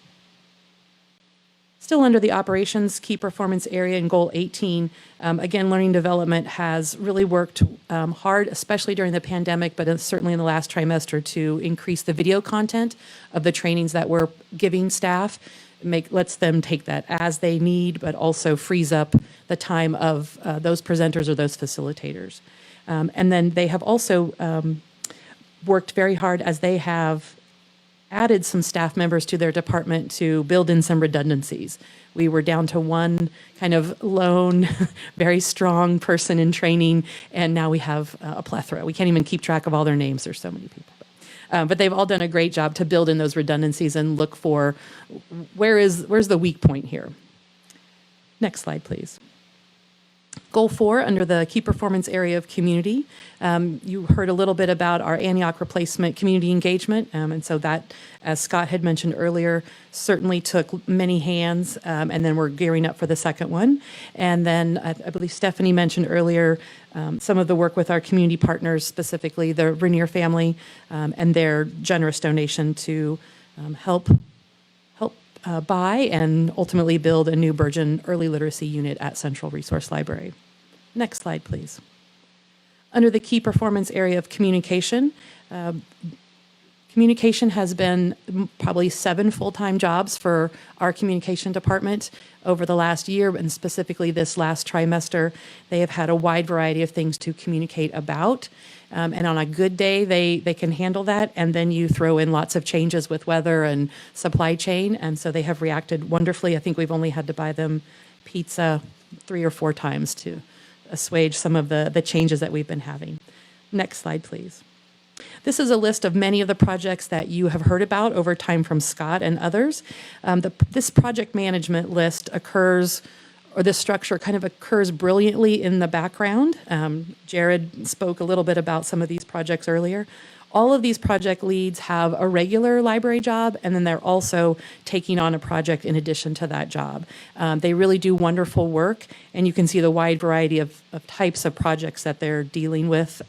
Still under the operations key performance area in goal 18, again, learning development has really worked hard, especially during the pandemic, but certainly in the last trimester, to increase the video content of the trainings that we're giving staff. Lets them take that as they need, but also frees up the time of those presenters or those facilitators. And then they have also worked very hard as they have added some staff members to their department to build in some redundancies. We were down to one kind of lone, very strong person in training, and now we have a plethora. We can't even keep track of all their names. There's so many people. But they've all done a great job to build in those redundancies and look for where's the weak point here. Next slide, please. Goal 4, under the key performance area of community, you heard a little bit about our Antioch replacement community engagement. And so that, as Scott had mentioned earlier, certainly took many hands. And then we're gearing up for the second one. And then I believe Stephanie mentioned earlier some of the work with our community partners, specifically the Rainier family, and their generous donation to help buy and ultimately build a new Burgeon early literacy unit at Central Resource Library. Next slide, please. Under the key performance area of communication, communication has been probably 7 full-time jobs for our communication department over the last year, and specifically this last trimester. They have had a wide variety of things to communicate about. And on a good day, they can handle that. And then you throw in lots of changes with weather and supply chain. And so they have reacted wonderfully. I think we've only had to buy them pizza 3 or 4 times to assuage some of the changes that we've been having. Next slide, please. This is a list of many of the projects that you have heard about over time from Scott and others. This project management list occurs, or this structure kind of occurs brilliantly in the background. Jared spoke a little bit about some of these projects earlier. All of these project leads have a regular library job, and then they're also taking on a project in addition to that job. They really do wonderful work, and you can see the wide variety of types of projects that they're dealing with.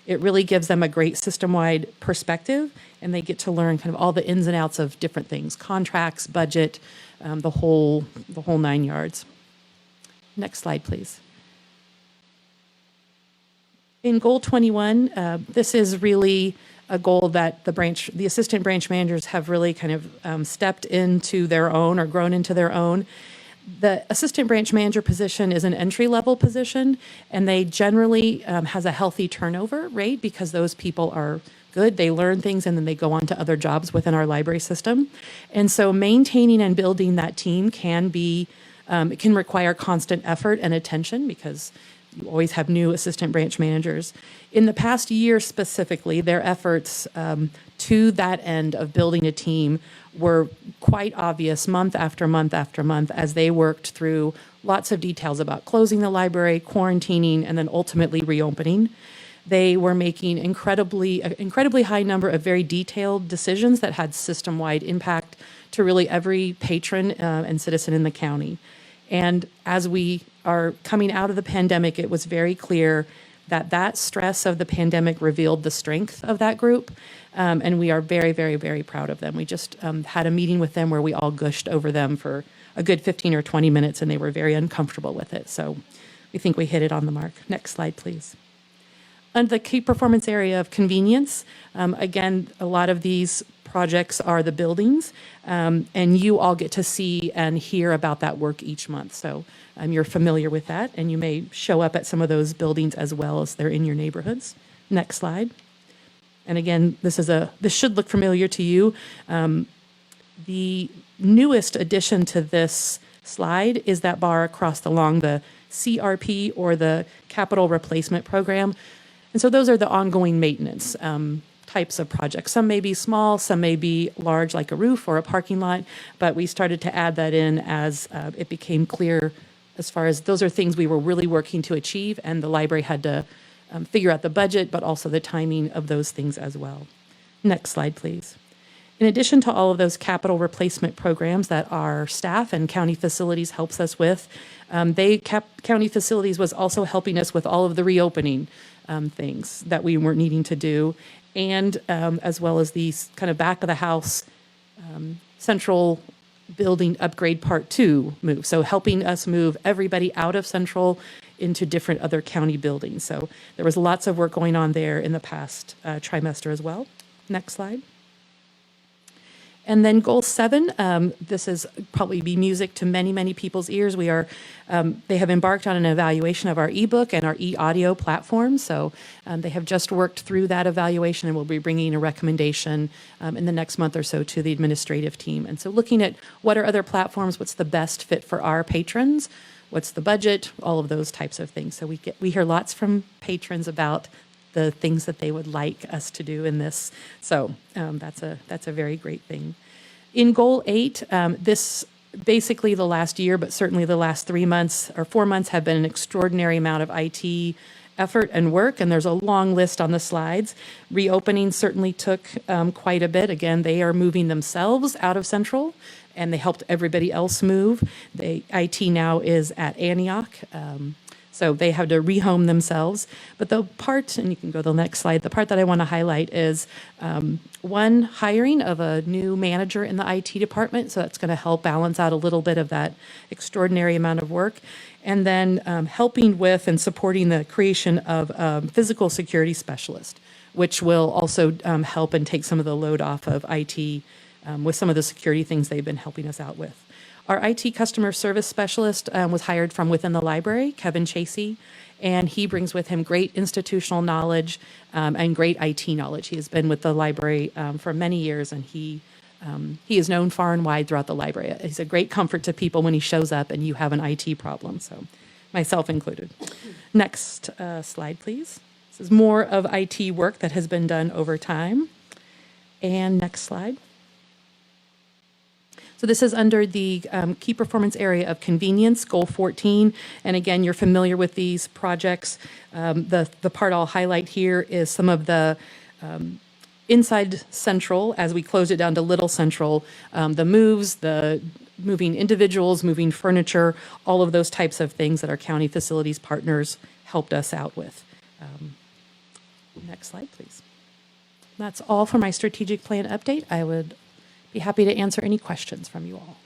It really gives them a great system-wide perspective, and they get to learn kind of all the ins and outs of different things, contracts, budget, the whole 9 yards. Next slide, please. In goal 21, this is really a goal that the assistant branch managers have really kind of stepped into their own or grown into their own. The assistant branch manager position is an entry-level position, and they generally has a healthy turnover rate because those people are good. They learn things, and then they go on to other jobs within our library system. And so maintaining and building that team it can require constant effort and attention because you always have new assistant branch managers. In the past year specifically, their efforts to that end of building a team were quite obvious month after month after month as they worked through lots of details about closing the library, quarantining, and then ultimately reopening. They were making an incredibly high number of very detailed decisions that had system-wide impact to really every patron and citizen in the county. And as we are coming out of the pandemic, it was very clear that stress of the pandemic revealed the strength of that group. And we are very, very, very proud of them. We just had a meeting with them where we all gushed over them for a good 15 or 20 minutes, and they were very uncomfortable with it. So we think we hit it on the mark. Next slide, please. Under the key performance area of convenience, again, a lot of these projects are the buildings, and you all get to see and hear about that work each month. So you're familiar with that, and you may show up at some of those buildings as well as they're in your neighborhoods. Next slide. And again, this should look familiar to you. The newest addition to this slide is that bar along the CRP, or the Capital Replacement Program. And so those are the ongoing maintenance types of projects. Some may be small, some may be large, like a roof or a parking lot, but we started to add that in as it became clear as far as those are things we were really working to achieve, and the library had to figure out the budget, but also the timing of those things as well. Next slide, please. In addition to all of those capital replacement programs that our staff and county facilities helps us with, county facilities was also helping us with all of the reopening things that we were needing to do, and as well as these kind of back of the house central building upgrade part 2 move. So helping us move everybody out of central into different other county buildings. So there was lots of work going on there in the past trimester as well. Next slide. And then goal 7, this is probably be music to many, many people's ears. They have embarked on an evaluation of our ebook and our e-audio platform. So they have just worked through that evaluation and will be bringing a recommendation in the next month or so to the administrative team. And so looking at what are other platforms, what's the best fit for our patrons, what's the budget, all of those types of things. So we hear lots from patrons about the things that they would like us to do in this. So that's a very great thing. In goal 8, this basically the last year, but certainly the last 3 months or 4 months have been an extraordinary amount of IT effort and work, and there's a long list on the slides. Reopening certainly took quite a bit. Again, they are moving themselves out of Central, and they helped everybody else move. IT now is at Antioch, so they have to rehome themselves. But the part, and you can go to the next slide, the part that I want to highlight is one, hiring of a new manager in the IT department, so that's going to help balance out a little bit of that extraordinary amount of work. And then helping with and supporting the creation of a physical security specialist, which will also help and take some of the load off of IT with some of the security things they've been helping us out with. Our IT customer service specialist was hired from within the library, Kevin Chasey, and he brings with him great institutional knowledge and great IT knowledge. He has been with the library for many years, and he is known far and wide throughout the library. He's a great comfort to people when he shows up and you have an IT problem, so myself included. Next slide, please. This is more of IT work that has been done over time. And next slide. So this is under the key performance area of convenience, goal 14. And again, you're familiar with these projects. The part I'll highlight here is some of the inside Central, as we closed it down to Little Central, the moves, the moving individuals, moving furniture, all of those types of things that our county facilities partners helped us out with. Next slide, please. That's all for my strategic plan update. I would be happy to answer any questions from you all.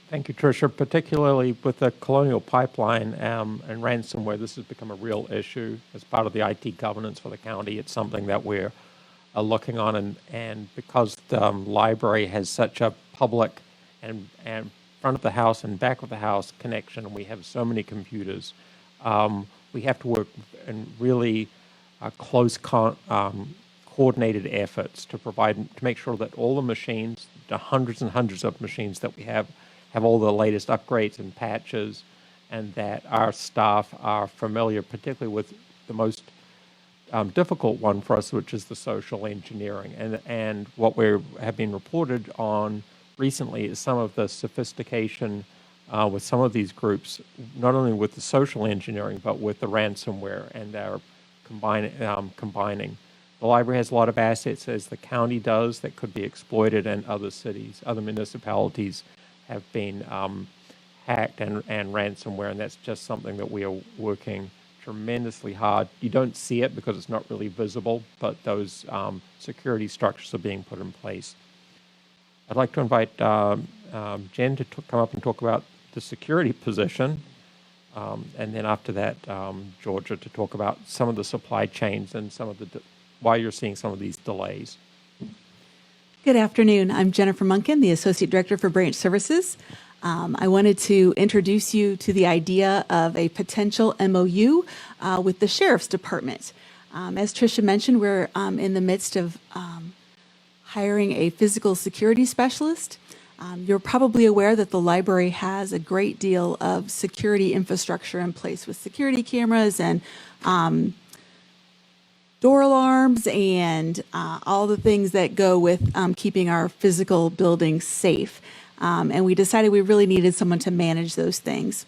Thank you, Tricia. Particularly with the Colonial Pipeline and ransomware, this has become a real issue as part of the IT governance for the county. It's something that we're looking on, and because the library has such a public and front of the house and back of the house connection, and we have so many computers, we have to work in really close coordinated efforts to make sure that all the machines, the hundreds and hundreds of machines that we have all the latest upgrades and patches, and that our staff are familiar, particularly with the most difficult one for us, which is the social engineering. And what we have been reported on recently is some of the sophistication with some of these groups, not only with the social engineering, but with the ransomware, and they're combining. The library has a lot of assets, as the county does, that could be exploited, and other cities, other municipalities have been hacked and ransomware, and that's just something that we are working tremendously hard. You don't see it because it's not really visible, but those security structures are being put in place. I'd like to invite Jen to come up and talk about the security position, and then after that, Georgia, to talk about some of the supply chains and some of the why you're seeing some of these delays. Good afternoon. I'm Jennifer Munkin, the Associate Director for Branch Services. I wanted to introduce you to the idea of a potential MOU with the Sheriff's Department. As Tricia mentioned, we're in the midst of hiring a physical security specialist. You're probably aware that the library has a great deal of security infrastructure in place with security cameras and door alarms and all the things that go with keeping our physical buildings safe. And we decided we really needed someone to manage those things.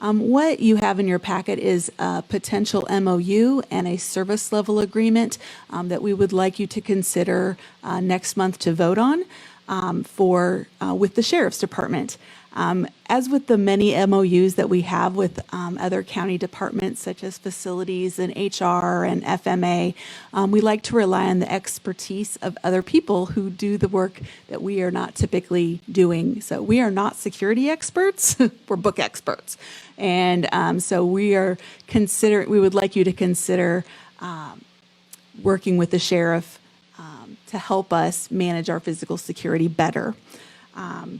What you have in your packet is a potential MOU and a service level agreement that we would like you to consider next month to vote on with the Sheriff's Department. As with the many MOUs that we have with other county departments, such as facilities and HR and FMA, we like to rely on the expertise of other people who do the work that we are not typically doing. So we are not security experts, we're book experts. And so we would like you to consider working with the sheriff to help us manage our physical security better. I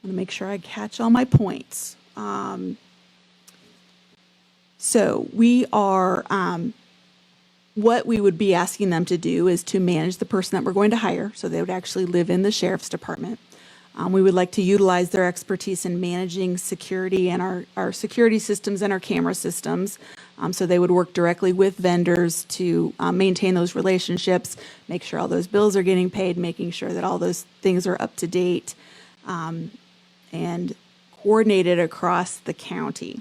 want to make sure I catch all my points. So we are, what we would be asking them to do is to manage the person that we're going to hire, so they would actually live in the Sheriff's Department. We would like to utilize their expertise in managing security and our security systems and our camera systems. So they would work directly with vendors to maintain those relationships, make sure all those bills are getting paid, making sure that all those things are up to date, and coordinated across the county.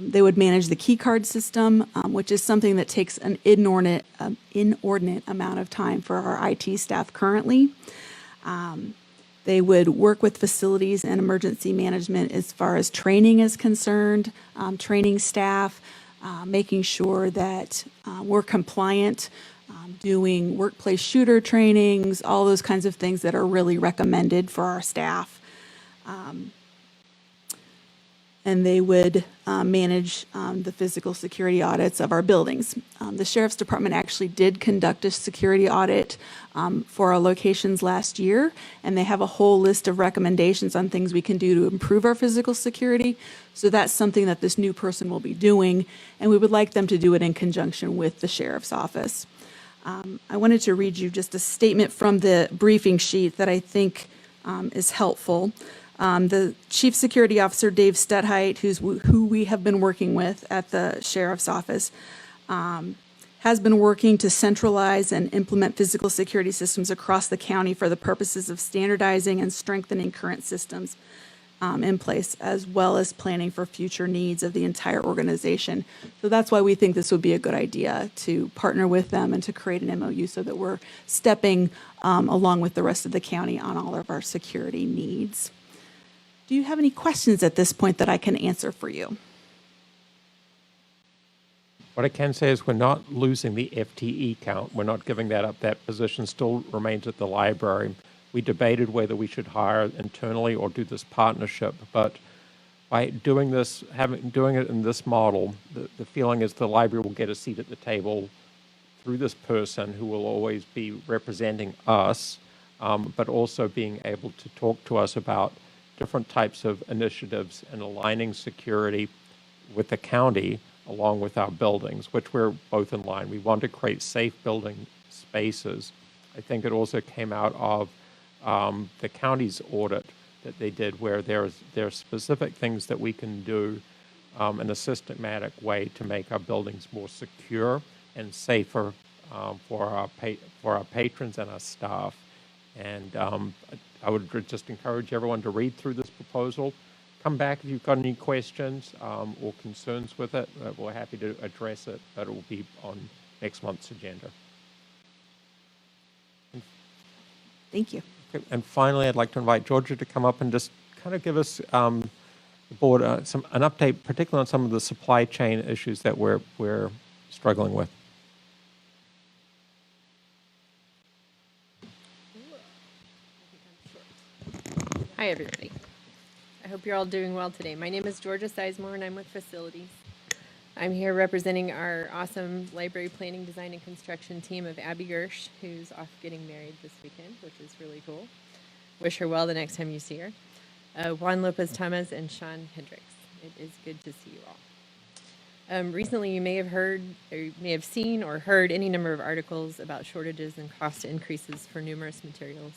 They would manage the key card system, which is something that takes an inordinate amount of time for our IT staff currently. They would work with facilities and emergency management as far as training is concerned, training staff, making sure that we're compliant, doing workplace shooter trainings, all those kinds of things that are really recommended for our staff. And they would manage the physical security audits of our buildings. The Sheriff's Department actually did conduct a security audit for our locations last year, and they have a whole list of recommendations on things we can do to improve our physical security. So that's something that this new person will be doing, and we would like them to do it in conjunction with the Sheriff's Office. I wanted to read you just a statement from the briefing sheet that I think is helpful. The Chief Security Officer, Dave Stutheit, who we have been working with at the Sheriff's Office, has been working to centralize and implement physical security systems across the county for the purposes of standardizing and strengthening current systems in place, as well as planning for future needs of the entire organization. So that's why we think this would be a good idea to partner with them and to create an MOU so that we're stepping along with the rest of the county on all of our security needs. Do you have any questions at this point that I can answer for you? What I can say is we're not losing the FTE count. We're not giving that up. That position still remains at the library. We debated whether we should hire internally or do this partnership, but by doing this, doing it in this model, the feeling is the library will get a seat at the table through this person who will always be representing us, but also being able to talk to us about different types of initiatives and aligning security with the county along with our buildings, which we're both in line. We want to create safe building spaces. I think it also came out of the county's audit that they did where there are specific things that we can do in a systematic way to make our buildings more secure and safer for our patrons and our staff. And I would just encourage everyone to read through this proposal. Come back if you've got any questions or concerns with it. We're happy to address it, but it will be on next month's agenda. Thank you. Okay, and finally, I'd like to invite Georgia to come up and just kind of give us, the board, an update, particularly on some of the supply chain issues that we're struggling with. Hi, everybody. I hope you're all doing well today. My name is Georgia Sizemore, and I'm with Facilities. I'm here representing our awesome library planning, design, and construction team of Abby Gersh, who's off getting married this weekend, which is really cool. Wish her well the next time you see her. Juan Lopez Thomas and Sean Hendricks. It is good to see you all. Recently, you may have heard, or you may have seen or heard any number of articles about shortages and cost increases for numerous materials.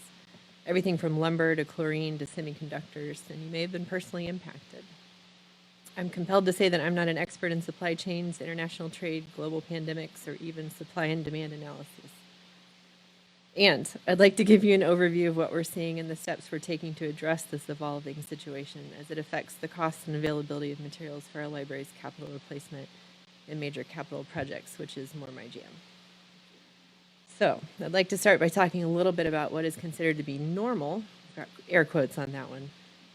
Everything from lumber to chlorine to semiconductors, and you may have been personally impacted. I'm compelled to say that I'm not an expert in supply chains, international trade, global pandemics, or even supply and demand analysis. And I'd like to give you an overview of what we're seeing and the steps we're taking to address this evolving situation as it affects the cost and availability of materials for our library's capital replacement and major capital projects, which is more my jam. So I'd like to start by talking a little bit about what is considered to be normal, I've got air quotes on that one,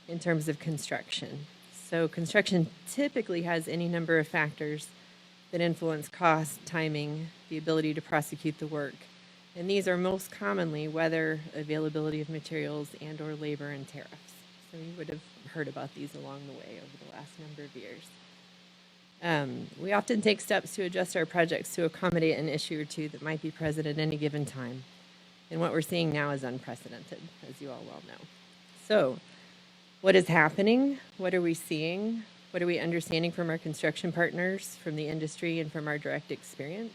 in terms of construction. So construction typically has any number of factors that influence cost, timing, the ability to prosecute the work. And these are most commonly weather, availability of materials, and or labor and tariffs. So you would have heard about these along the way over the last number of years. We often take steps to adjust our projects to accommodate an issue or two that might be present at any given time. And what we're seeing now is unprecedented, as you all well know. So, what is happening? What are we seeing? What are we understanding from our construction partners, from the industry, and from our direct experience?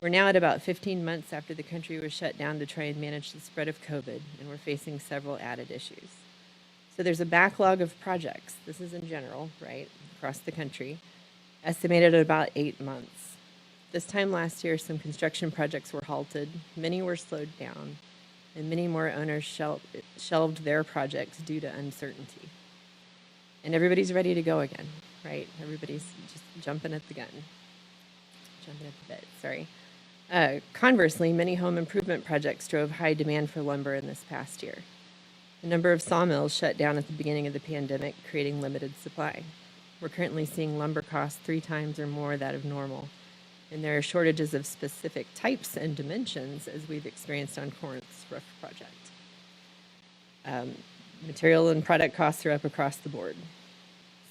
We're now at about 15 months after the country was shut down to try and manage the spread of COVID, and we're facing several added issues. So there's a backlog of projects. This is in general, right, across the country. estimated at about 8 months. This time last year, some construction projects were halted, many were slowed down, and many more owners shelved their projects due to uncertainty. And everybody's ready to go again, right? Everybody's just jumping at the bit, sorry. Conversely, many home improvement projects drove high demand for lumber in this past year. A number of sawmills shut down at the beginning of the pandemic, creating limited supply. We're currently seeing lumber costs 3 times or more that of normal, and there are shortages of specific types and dimensions, as we've experienced on Corinth's roof project. Material and product costs are up across the board.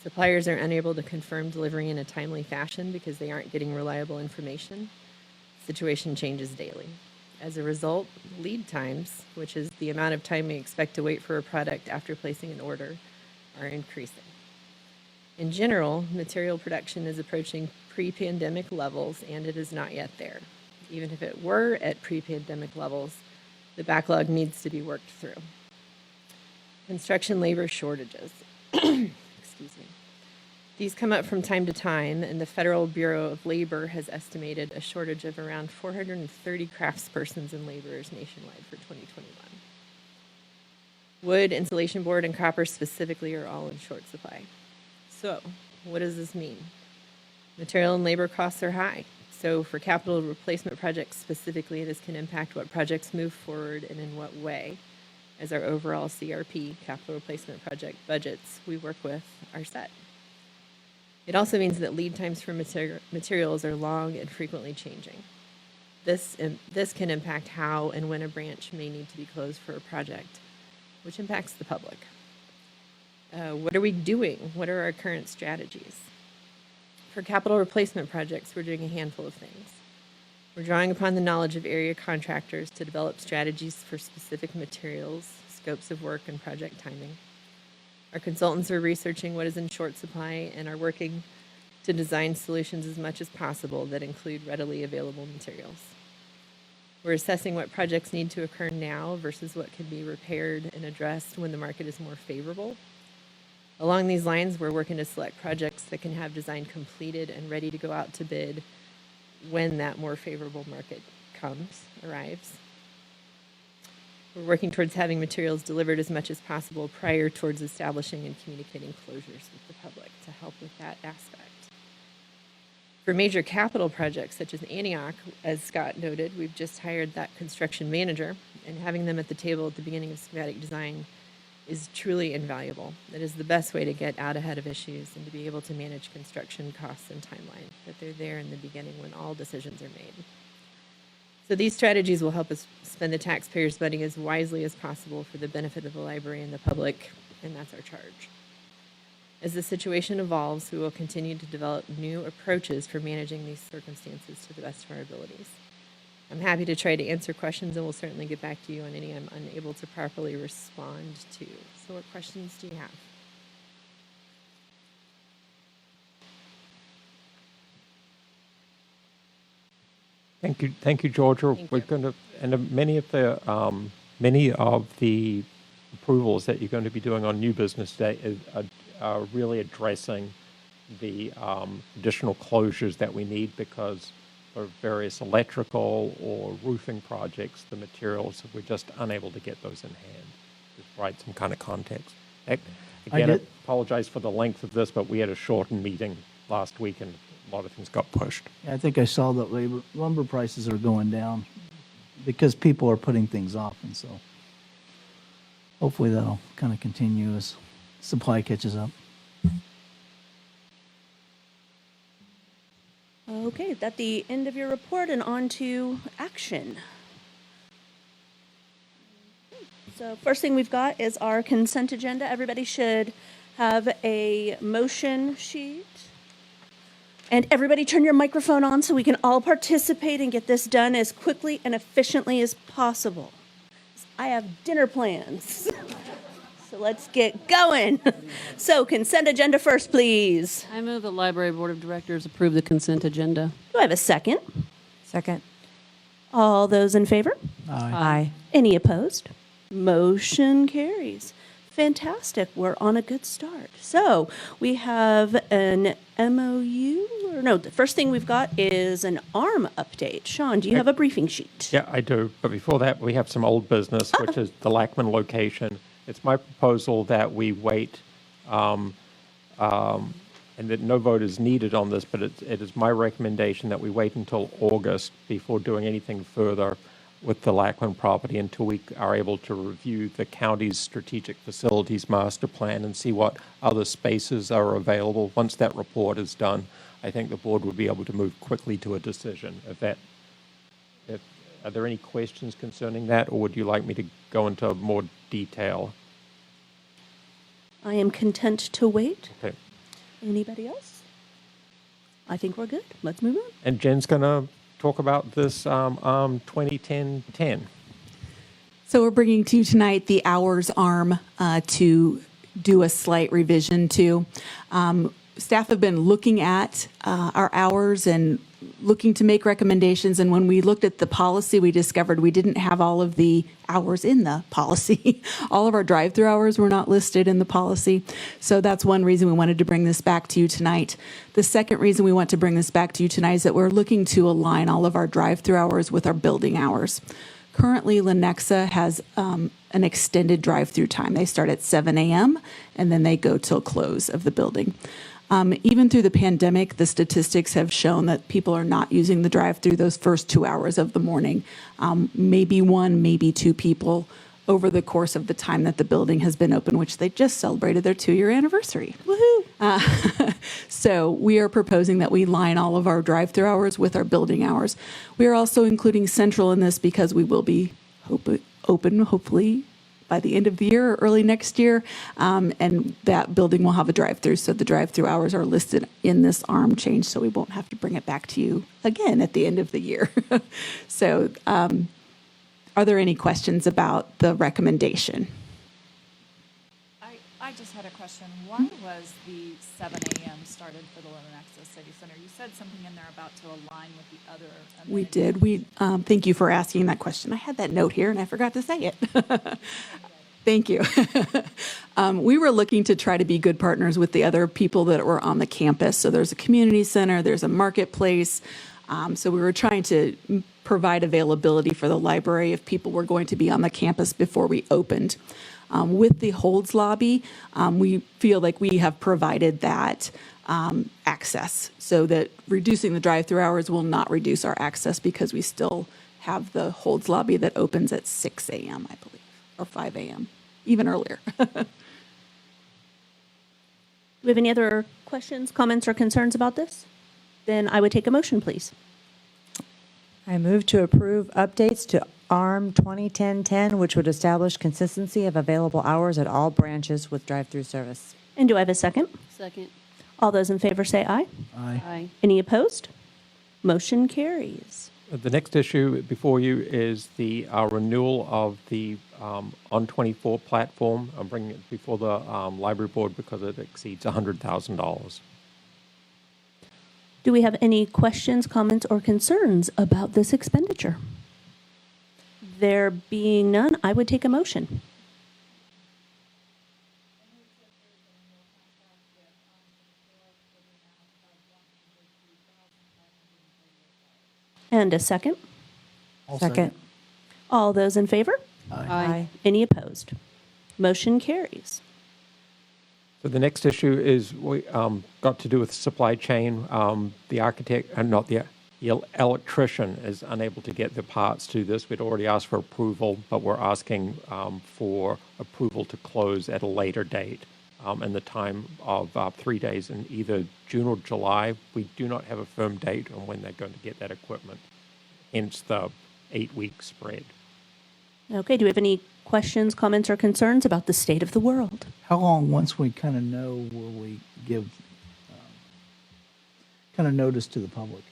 Suppliers are unable to confirm delivery in a timely fashion because they aren't getting reliable information. Situation changes daily. As a result, lead times, which is the amount of time we expect to wait for a product after placing an order, are increasing. In general, material production is approaching pre-pandemic levels, and it is not yet there. Even if it were at pre-pandemic levels, the backlog needs to be worked through. Construction labor shortages. Excuse me. These come up from time to time, and the Federal Bureau of Labor has estimated a shortage of around 430 craftspersons and laborers nationwide for 2021. Wood, insulation board, and copper specifically are all in short supply. So, what does this mean? Material and labor costs are high. So for capital replacement projects specifically, this can impact what projects move forward and in what way, as our overall CRP, capital replacement project budgets we work with are set. It also means that lead times for materials are long and frequently changing. This can impact how and when a branch may need to be closed for a project, which impacts the public. What are we doing? What are our current strategies? For capital replacement projects, we're doing a handful of things. We're drawing upon the knowledge of area contractors to develop strategies for specific materials, scopes of work, and project timing. Our consultants are researching what is in short supply and are working to design solutions as much as possible that include readily available materials. We're assessing what projects need to occur now versus what can be repaired and addressed when the market is more favorable. Along these lines, we're working to select projects that can have design completed and ready to go out to bid when that more favorable market arrives. We're working towards having materials delivered as much as possible prior towards establishing and communicating closures with the public to help with that aspect. For major capital projects such as Antioch, as Scott noted, we've just hired that construction manager, and having them at the table at the beginning of schematic design is truly invaluable. It is the best way to get out ahead of issues and to be able to manage construction costs and timeline, that they're there in the beginning when all decisions are made. So these strategies will help us spend the taxpayers' money as wisely as possible for the benefit of the library and the public, and that's our charge. As the situation evolves, we will continue to develop new approaches for managing these circumstances to the best of our abilities. I'm happy to try to answer questions, and we'll certainly get back to you on any I'm unable to properly respond to. So what questions do you have? Thank you, Georgia. We're going to, and many of the approvals that you're going to be doing on new business day are really addressing the additional closures that we need because for various electrical or roofing projects, the materials, we're just unable to get those in hand to provide some kind of context. Again, I apologize for the length of this, but we had a shortened meeting last week and a lot of things got pushed. I think I saw that lumber prices are going down because people are putting things off, and so hopefully that'll kind of continue as supply catches up. Okay, that's the end of your report and on to action. So first thing we've got is our consent agenda. Everybody should have a motion sheet. And everybody turn your microphone on so we can all participate and get this done as quickly and efficiently as possible. I have dinner plans. So let's get going. So consent agenda first, please. I move the Library Board of Directors approve the consent agenda. Do I have a second? Second. All those in favor? Aye. Aye. Any opposed? Motion carries. Fantastic. We're on a good start. So we have an MOU, or no, the first thing we've got is an ARM update. Sean, do you have a briefing sheet? Yeah, I do. But before that, we have some old business, which is the Lackman location. It's my proposal that we wait, and that no vote is needed on this, but it is my recommendation that we wait until August before doing anything further with the Lackman property until we are able to review the county's strategic facilities master plan and see what other spaces are available. Once that report is done, I think the board will be able to move quickly to a decision. Are there any questions concerning that, or would you like me to go into more detail? I am content to wait. Okay. Anybody else? I think we're good. Let's move on. And Jen's going to talk about this 2010-10. So we're bringing to you tonight the hours arm to do a slight revision to. Staff have been looking at our hours and looking to make recommendations. And when we looked at the policy, we discovered we didn't have all of the hours in the policy. All of our drive-through hours were not listed in the policy. So that's one reason we wanted to bring this back to you tonight. The second reason we want to bring this back to you tonight is that we're looking to align all of our drive-through hours with our building hours. Currently, Lenexa has an extended drive-through time. They start at 7 a.m. and then they go till close of the building. Even through the pandemic, the statistics have shown that people are not using the drive-through those first 2 hours of the morning. Maybe one, maybe two people over the course of the time that the building has been open, which they just celebrated their 2-year anniversary. Woohoo! So we are proposing that we line all of our drive-through hours with our building hours. We are also including Central in this because we will be open, hopefully, by the end of the year or early next year, and that building will have a drive-through. So the drive-through hours are listed in this arm change, so we won't have to bring it back to you again at the end of the year. So are there any questions about the recommendation? I just had a question. Why was the 7 a.m. started for the Lenexa City Center? You said something in there about to align with the other amenities. We did. Thank you for asking that question. I had that note here and I forgot to say it. Thank you. We were looking to try to be good partners with the other people that were on the campus. So there's a community center, there's a marketplace. So we were trying to provide availability for the library if people were going to be on the campus before we opened. With the holds lobby, we feel like we have provided that access so that reducing the drive-through hours will not reduce our access because we still have the holds lobby that opens at 6 a.m., I believe, or 5 a.m., even earlier. Do we have any other questions, comments, or concerns about this? Then I would take a motion, please. I move to approve updates to ARM 2010-10, which would establish consistency of available hours at all branches with drive-through service. And do I have a second? Second. All those in favor say aye. Aye. Any opposed? Motion carries. The next issue before you is the renewal of the On24 platform. I'm bringing it before the library board because it exceeds $100,000. Do we have any questions, comments, or concerns about this expenditure? There being none, I would take a motion. And a second? Second. All those in favor? Aye. Any opposed? Motion carries. So the next issue is we got to do with supply chain. The architect, not the electrician, is unable to get the parts to this. We'd already asked for approval, but we're asking for approval to close at a later date in the time of 3 days in either June or July. We do not have a firm date on when they're going to get that equipment, hence the 8-week spread. Okay, do we have any questions, comments, or concerns about the state of the world? How long, once we kind of know, will we give kind of notice to the public?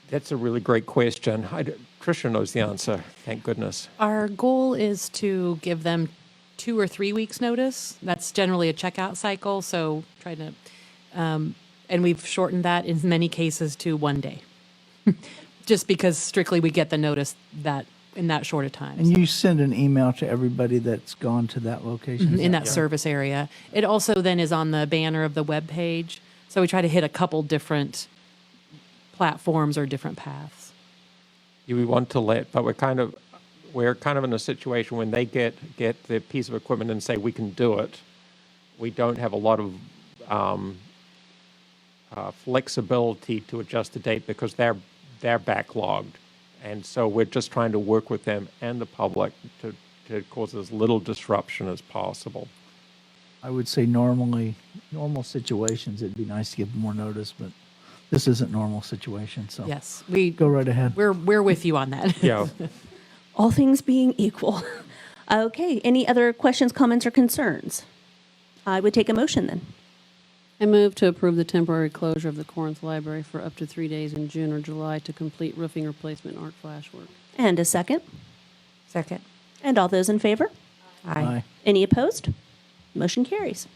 That's a really great question. Tricia knows the answer, thank goodness. Our goal is to give them 2 or 3 weeks notice. That's generally a checkout cycle, so try to, and we've shortened that in many cases to 1 day. Just because strictly we get the notice that in that short a time. And you send an email to everybody that's gone to that location? Is In that right? service area. It also then is on the banner of the web page. So we try to hit a couple different platforms or different paths. We want to let, but we're kind of in a situation when they get the piece of equipment and say we can do it. We don't have a lot of flexibility to adjust the date because they're backlogged, and so we're just trying to work with them and the public to cause as little disruption as possible. I would say normal situations, it'd be nice to give more notice, but this isn't normal situation, so. Yes, we Go right ahead. We're with you on that. Yeah. All things being equal. Okay, any other questions, comments, or concerns? I would take a motion then. I move to approve the temporary closure of the Corinth Library for up to 3 days in June or July to complete roofing replacement and art flash work. And a second. Second. And all those in favor? Aye. Any opposed? Motion carries.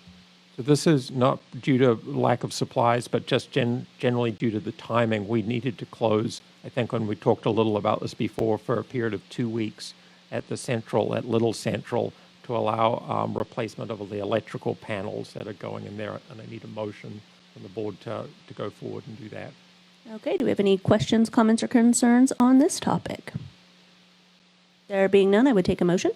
So this is not due to lack of supplies, but just generally due to the timing. We needed to close, I think when we talked a little about this before, for a period of 2 weeks at Little Central, to allow replacement of the electrical panels that are going in there. And I need a motion from the board to go forward and do that. Okay, do we have any questions, comments, or concerns on this topic? There being none, I would take a motion.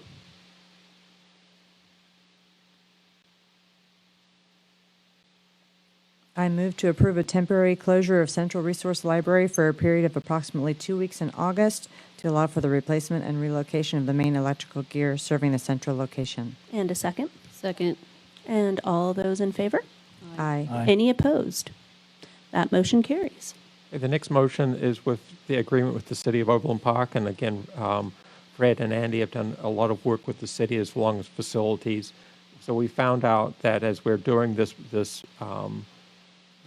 I move to approve a temporary closure of Central Resource Library for a period of approximately 2 weeks in August to allow for the replacement and relocation of the main electrical gear serving the central location. And a second. Second. And all those in favor? Aye. Any opposed? That motion carries. Okay, the next motion is with the agreement with the City of Overland Park. And again, Fred and Andy have done a lot of work with the city as well as facilities. So we found out that as we're doing the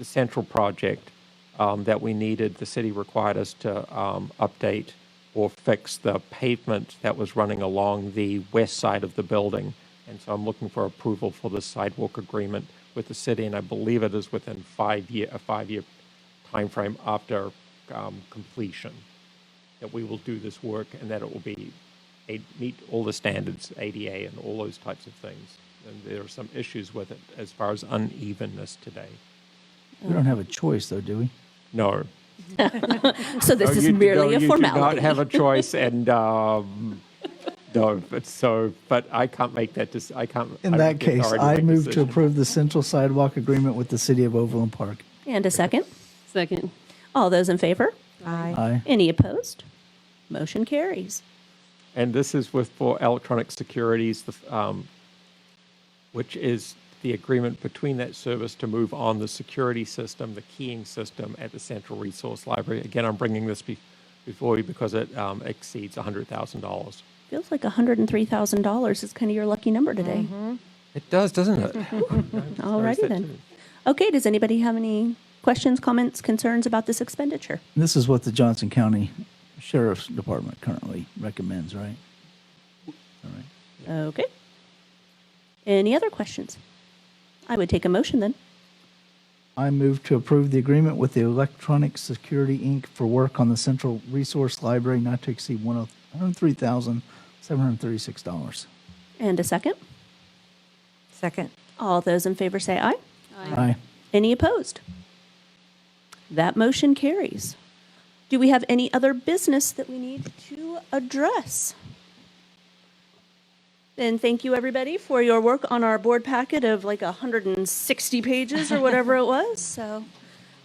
central project that we needed, the city required us to update or fix the pavement that was running along the west side of the building. And so I'm looking for approval for the sidewalk agreement with the city, and I believe it is within a 5-year time frame after completion that we will do this work, and that it will meet all the standards, ADA and all those types of things. And there are some issues with it as far as unevenness today. We don't have a choice, though, do we? No. So this is merely a formality. You do not have a choice, and no. But I can't make that. I can't. In that case, I move to approve the central sidewalk agreement with the City of Overland Park. And a second. Second. All those in favor? Aye. Aye. Any opposed? Motion carries. And this is for electronic securities, which is the agreement between that service to move on the security system, the keying system at the Central Resource Library. Again, I'm bringing this before you because it exceeds $100,000. Feels like $103,000 is kind of your lucky number today. It does, doesn't it? All righty then. Okay, does anybody have any questions, comments, concerns about this expenditure? This is what the Johnson County Sheriff's Department currently recommends, right? All right. Okay. Any other questions? I would take a motion then. I move to approve the agreement with the Electronic Security, Inc. for work on the Central Resource Library not to exceed $103,736. And a second. Second. All those in favor say aye. Aye. Any opposed? That motion carries. Do we have any other business that we need to address? Then thank you, everybody, for your work on our board packet of like 160 pages or whatever it was. So,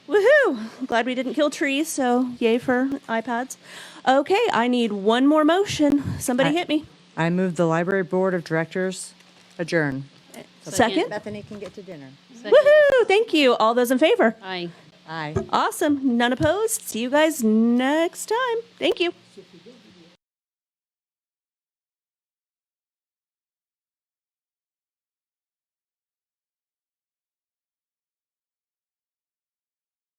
woohoo! Glad we didn't kill trees, so yay for iPads. Okay, I need one more motion. Somebody hit me. I move the Library Board of Directors adjourn. Second. Bethany can get to dinner. Woohoo! Thank you. All those in favor? Aye. Aye. Awesome. None opposed. See you guys next time. Thank you.